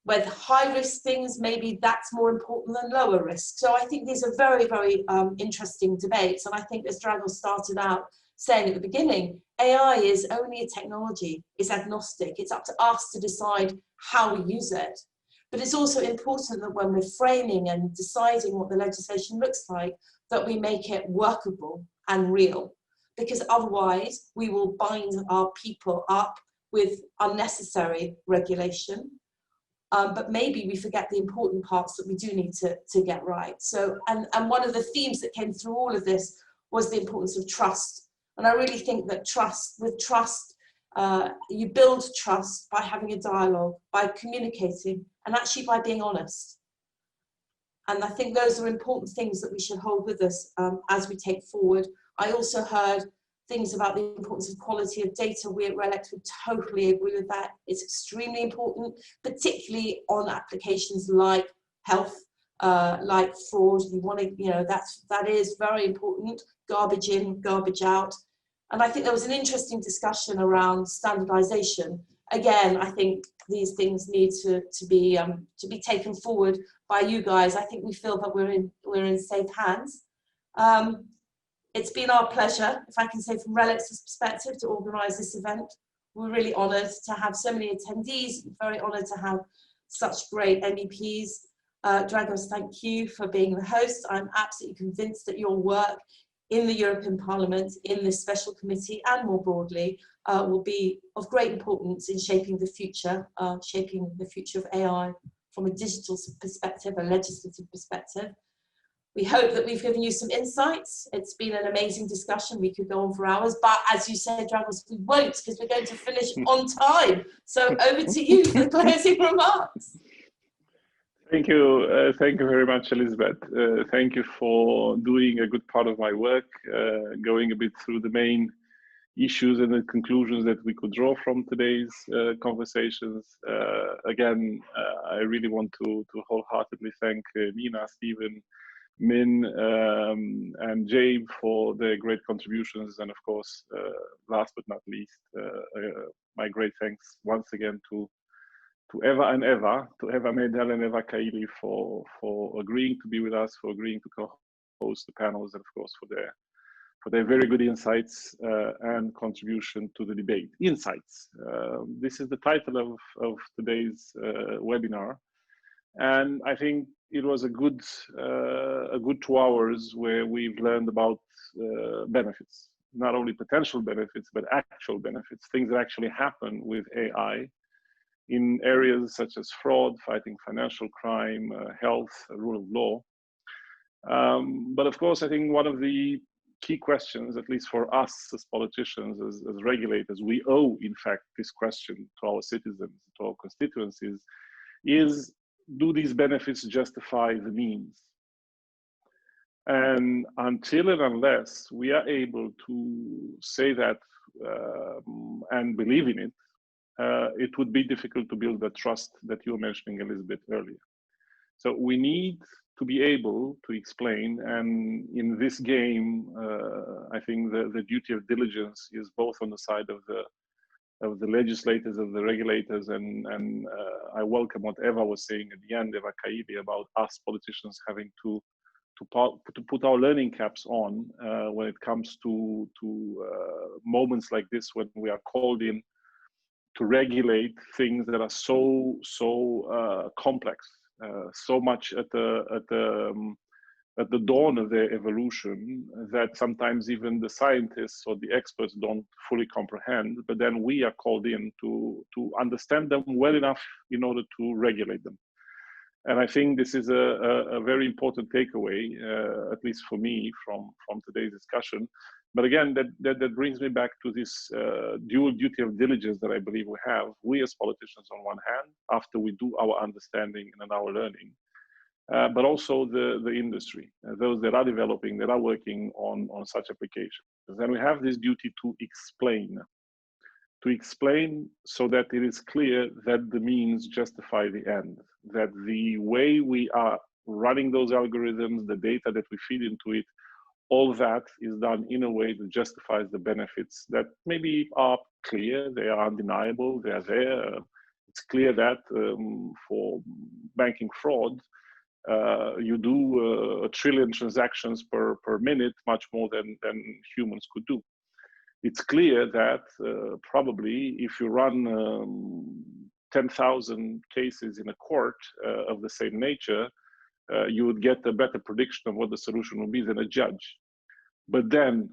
with high risk things, maybe that's more important than lower risk. So I think these are very, very interesting debates. And I think, as Dragos started out saying at the beginning, AI is only a technology, it's agnostic. It's up to us to decide how we use it. But it's also important that when we're framing and deciding what the legislation looks like, that we make it workable and real, because otherwise we will bind our people up with unnecessary regulation. But maybe we forget the important parts that we do need to get right. So, and one of the themes that came through all of this was the importance of trust. And I really think that with trust, you build trust by having a dialogue, by communicating, and actually by being honest. And I think those are important things that we should hold with us as we take forward. I also heard things about the importance of quality of data. We at RELX would totally agree with that. It's extremely important, particularly on applications like health, like fraud. You want to, you know, that is very important. Garbage in, garbage out. And I think there was an interesting discussion around standardization. Again, I think these things need to be taken forward by you guys. I think we feel that we're in safe hands. It's been our pleasure, if I can say from RELX's perspective, to organise this event. We're really honoured to have so many attendees, very honoured to have such great MEPs. Dragos, thank you for being the host. I'm absolutely convinced that your work in the European Parliament, in this special committee, and more broadly, will be of great importance in shaping the future of AI from a digital perspective, a legislative perspective. We hope that we've given you some insights. It's been an amazing discussion. We could go on for hours, but as you said, Dragos, we won't, because we're going to finish on time. So over to you for the closing remarks. Thank you very much, Elizabeth. Thank you for doing a good part of my work, going a bit through the main issues and the conclusions that we could draw from today's conversations. Again, I really want to wholeheartedly thank Nina, Stephen, Min, and Jabe for their great contributions, and of course, last but not least, my great thanks once again to Eva and Eva, to Eva Medel and Eva Kaili for agreeing to be with us, for agreeing to co-host the panels, and of course for their very good insights and contribution to the debate. Insights. This is the title of today's webinar, and I think it was a good 2 hours where we've learned about benefits, not only potential benefits but actual benefits, things that actually happen with AI in areas such as fraud, fighting financial crime, health, rule of law. But of course, I think one of the key questions, at least for us as politicians, as regulators, we owe, in fact, this question to our citizens, to our constituencies, is, do these benefits justify the means? And until and unless we are able to say that and believe in it, it would be difficult to build the trust that you were mentioning, Elizabeth, earlier. So we need to be able to explain, and in this game, I think the duty of diligence is both on the side of the legislators, of the regulators, and I welcome what Eva was saying at the end, Eva Kaili, about us politicians having to put our learning caps on when it comes to moments like this, when we are called in to regulate things that are so complex, so much at the dawn of their evolution, that sometimes even the scientists or the experts don't fully comprehend. But then we are called in to understand them well enough in order to regulate them. And I think this is a very important takeaway, at least for me, from today's discussion. But again, that brings me back to this dual duty of diligence that I believe we have. We as politicians, on one hand, after we do our understanding and our learning, but also the industry, those that are developing, that are working on such applications. And we have this duty to explain so that it is clear that the means justify the end, that the way we are running those algorithms, the data that we feed into it, all that is done in a way that justifies the benefits that maybe are clear, they are undeniable, they are there. it's clear that for banking fraud, you do 1 trillion transactions per minute, much more than humans could do. It's clear that probably if you run 10,000 cases in a court of the same nature, you would get a better prediction of what the solution will be than a judge. But then,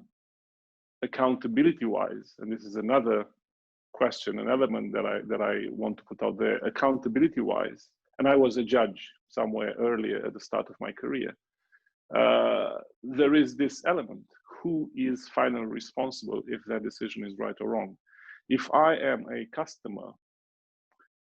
accountability-wise, and this is another question, an element that I want to put out there, accountability-wise, and I was a judge somewhere earlier at the start of my career, there is this element. Who is finally responsible if that decision is right or wrong? If I am a customer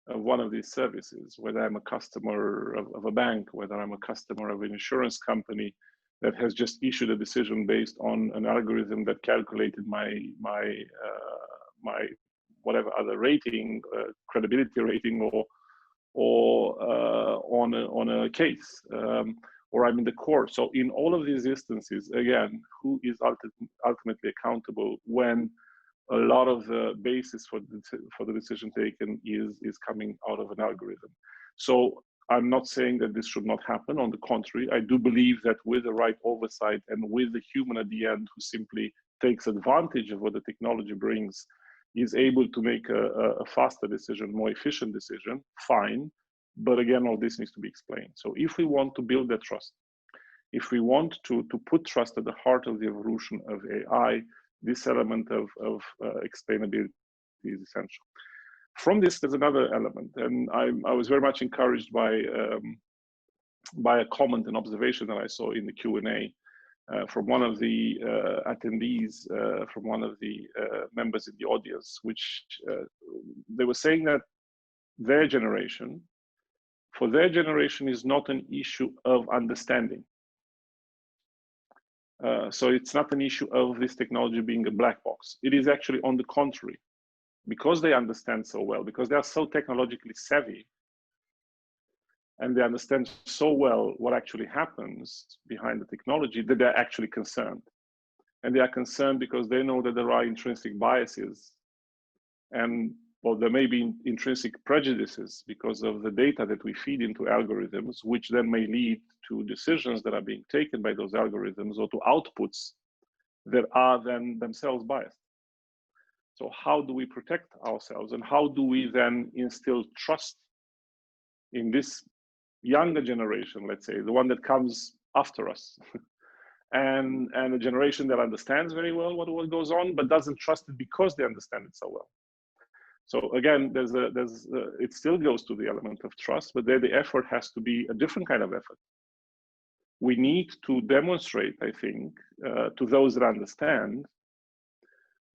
of one of these services, whether I'm a customer of a bank, whether I'm a customer of an insurance company that has just issued a decision based on an algorithm that calculated my whatever other rating, credibility rating, or on a case, or I'm in the court. So in all of these instances, again, who is ultimately accountable when a lot of the basis for the decision taken is coming out of an algorithm? So I'm not saying that this should not happen. On the contrary, I do believe that with the right oversight and with the human at the end who simply takes advantage of what the technology brings, is able to make a faster decision, more efficient decision, fine. But again, all this needs to be explained. So if we want to build that trust, if we want to put trust at the heart of the evolution of AI, this element of explainability is essential. From this, there's another element, and I was very much encouraged by a comment and observation that I saw in the Q&A from one of the attendees, from one of the members in the audience, which they were saying that for their generation is not an issue of understanding. So it's not an issue of this technology being a black box. It is actually on the contrary. Because they understand so well, because they are so technologically savvy, and they understand so well what actually happens behind the technology, that they're actually concerned. And they are concerned because they know that there are intrinsic biases, and well, there may be intrinsic prejudices because of the data that we feed into algorithms, which then may lead to decisions that are being taken by those algorithms or to outputs that are then themselves biased. So how do we protect ourselves, and how do we then instill trust in this younger generation, let's say, the one that comes after us, and a generation that understands very well what goes on, but doesn't trust it because they understand it so well. So again, it still goes to the element of trust, but there the effort has to be a different kind of effort. We need to demonstrate, I think, to those that understand,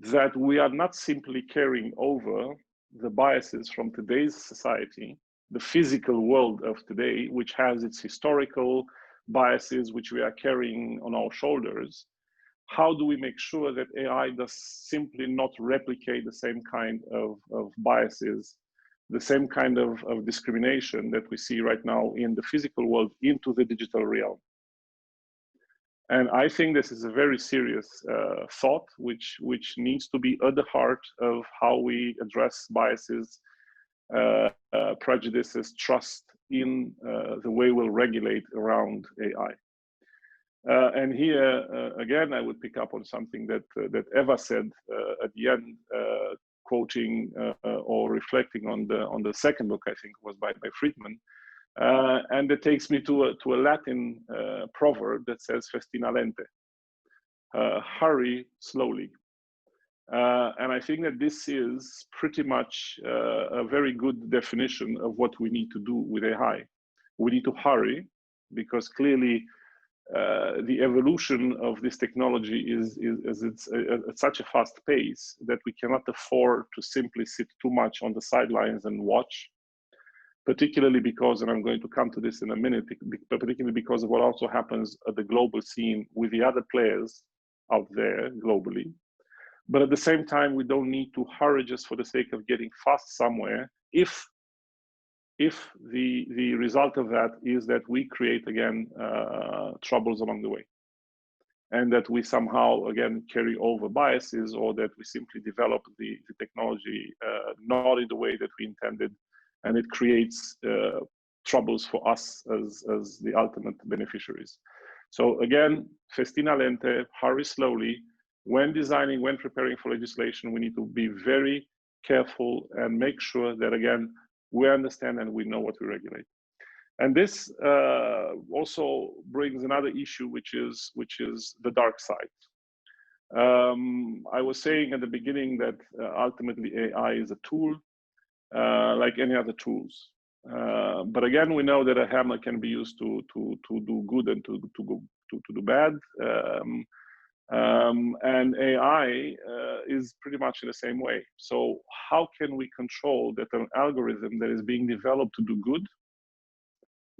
that we are not simply carrying over the biases from today's society, the physical world of today, which has its historical biases, which we are carrying on our shoulders. How do we make sure that AI does simply not replicate the same kind of biases, the same kind of discrimination that we see right now in the physical world into the digital realm? And I think this is a very serious thought, which needs to be at the heart of how we address biases, prejudices, trust in the way we'll regulate around AI. And here, again, I would pick up on something that Eva said at the end, quoting or reflecting on the second book, I think was by Friedman. And it takes me to a Latin proverb that says "festina lente," hurry slowly. And I think that this is pretty much a very good definition of what we need to do with AI. We need to hurry, because clearly the evolution of this technology is at such a fast pace that we cannot afford to simply sit too much on the sidelines and watch. Particularly because, and I'm going to come to this in a minute, particularly because of what also happens at the global scene with the other players out there globally. But at the same time, we don't need to hurry just for the sake of getting fast somewhere if the result of that is that we create, again, troubles along the way. And that we somehow, again, carry over biases, or that we simply develop the technology not in the way that we intended, and it creates troubles for us as the ultimate beneficiaries. So again, festina lente, hurry slowly. When designing, when preparing for legislation, we need to be very careful and make sure that, again, we understand and we know what we regulate. And this also brings another issue, which is the dark side. I was saying at the beginning that ultimately AI is a tool, like any other tools. But again, we know that a hammer can be used to do good and to do bad. And AI is pretty much in the same way. So how can we control that an algorithm that is being developed to do good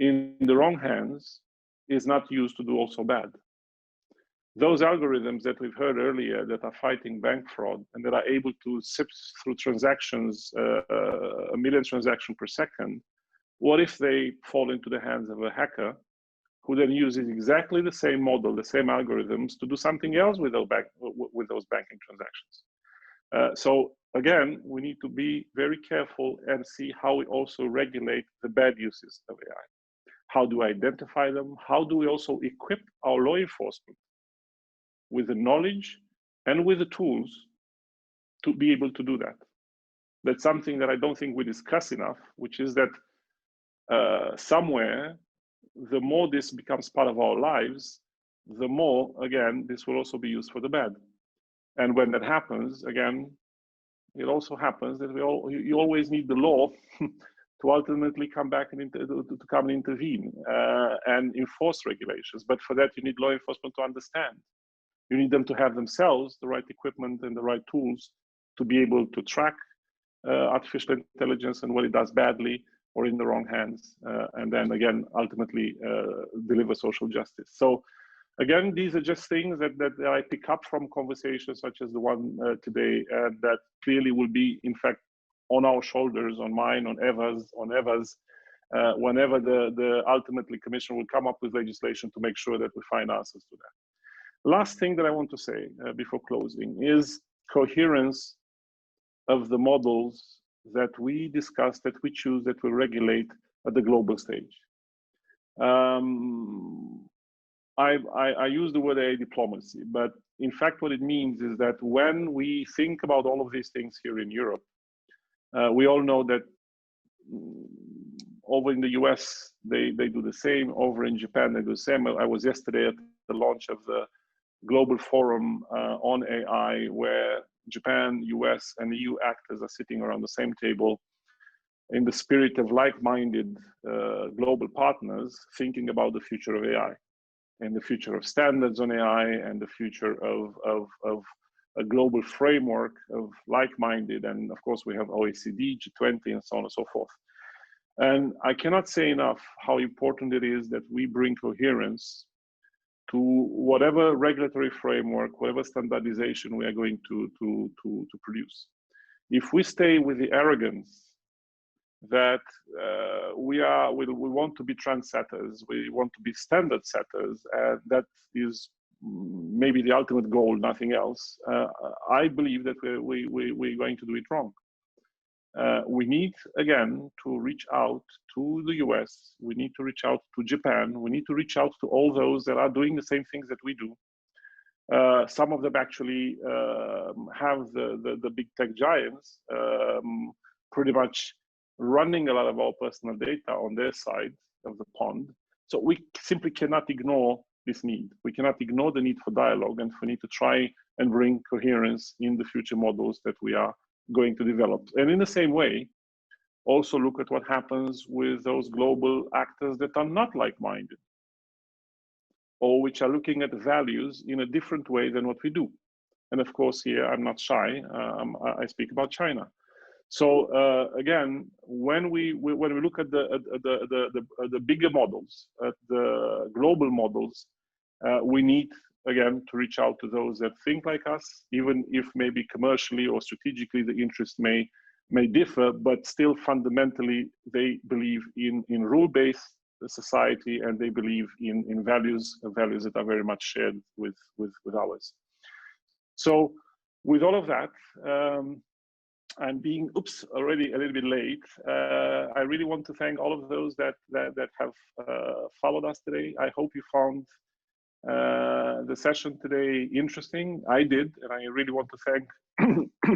in the wrong hands is not used to do also bad? Those algorithms that we've heard earlier that are fighting bank fraud and that are able to sift through transactions, 1 million transactions per second, what if they fall into the hands of a hacker who then uses exactly the same model, the same algorithms to do something else with those banking transactions? So again, we need to be very careful and see how we also regulate the bad uses of AI. How do we identify them? How do we also equip our law enforcement with the knowledge and with the tools to be able to do that? That's something that I don't think we discuss enough, which is that somewhere, the more this becomes part of our lives, the more, again, this will also be used for the bad. And when that happens, again, it also happens that you always need the law to ultimately come back and to come and intervene and enforce regulations. But for that, you need law enforcement to understand. You need them to have themselves the right equipment and the right tools to be able to track artificial intelligence and what it does badly or in the wrong hands, and then again, ultimately deliver social justice. So again, these are just things that I pick up from conversations such as the one today, and that clearly will be, in fact, on our shoulders, on mine, on Eva's, whenever the ultimately commission will come up with legislation to make sure that we find answers to that. Last thing that I want to say before closing is coherence of the models that we discuss, that we choose, that we regulate at the global stage. I use the word AI diplomacy, but in fact, what it means is that when we think about all of these things here in Europe, we all know that over in the US, they do the same. Over in Japan, they do the same. I was yesterday at the launch of the Global Forum on AI, where Japan, US, and EU actors are sitting around the same table in the spirit of like-minded global partners thinking about the future of AI and the future of standards on AI and the future of a global framework of like-minded. And of course, we have OECD, G20, and so on and so forth. And I cannot say enough how important it is that we bring coherence to whatever regulatory framework, whatever standardization we are going to produce. If we stay with the arrogance that we want to be trendsetters, we want to be standard setters, and that is maybe the ultimate goal, nothing else, I believe that we're going to do it wrong. We need, again, to reach out to the US, we need to reach out to Japan, we need to reach out to all those that are doing the same things that we do. Some of them actually have the big tech giants pretty much running a lot of our personal data on their side of the pond. So we simply cannot ignore this need. We cannot ignore the need for dialogue, and we need to try and bring coherence in the future models that we are going to develop. And in the same way, also look at what happens with those global actors that are not like-minded, or which are looking at values in a different way than what we do. And of course, here I'm not shy. I speak about China. So again, when we look at the bigger models, at the global models, we need, again, to reach out to those that think like us, even if maybe commercially or strategically the interests may differ, but still fundamentally they believe in rule-based society, and they believe in values that are very much shared with ours. So with all of that, I'm being, already a little bit late. I really want to thank all of those that have followed us today. I hope you found the session today interesting. I did, and I really want to thank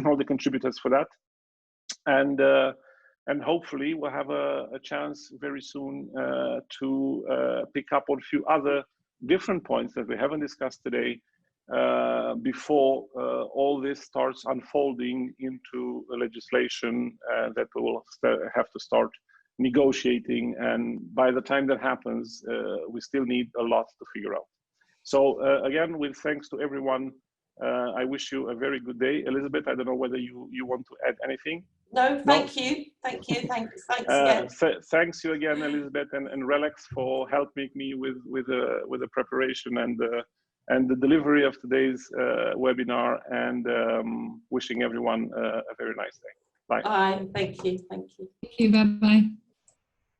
all the contributors for that. And hopefully we'll have a chance very soon to pick up on a few other different points that we haven't discussed today before all this starts unfolding into legislation that we will have to start negotiating. And by the time that happens, we still need a lot to figure out. So again, with thanks to everyone, I wish you a very good day. Elizabeth, I don't know whether you want to add anything. No, thank you. Thanks again. Thanks you again, Elizabeth and Relax, for helping me with the preparation and the delivery of today's webinar, and wishing everyone a very nice day. Bye. Bye. Thank you. Thank you. Bye-bye.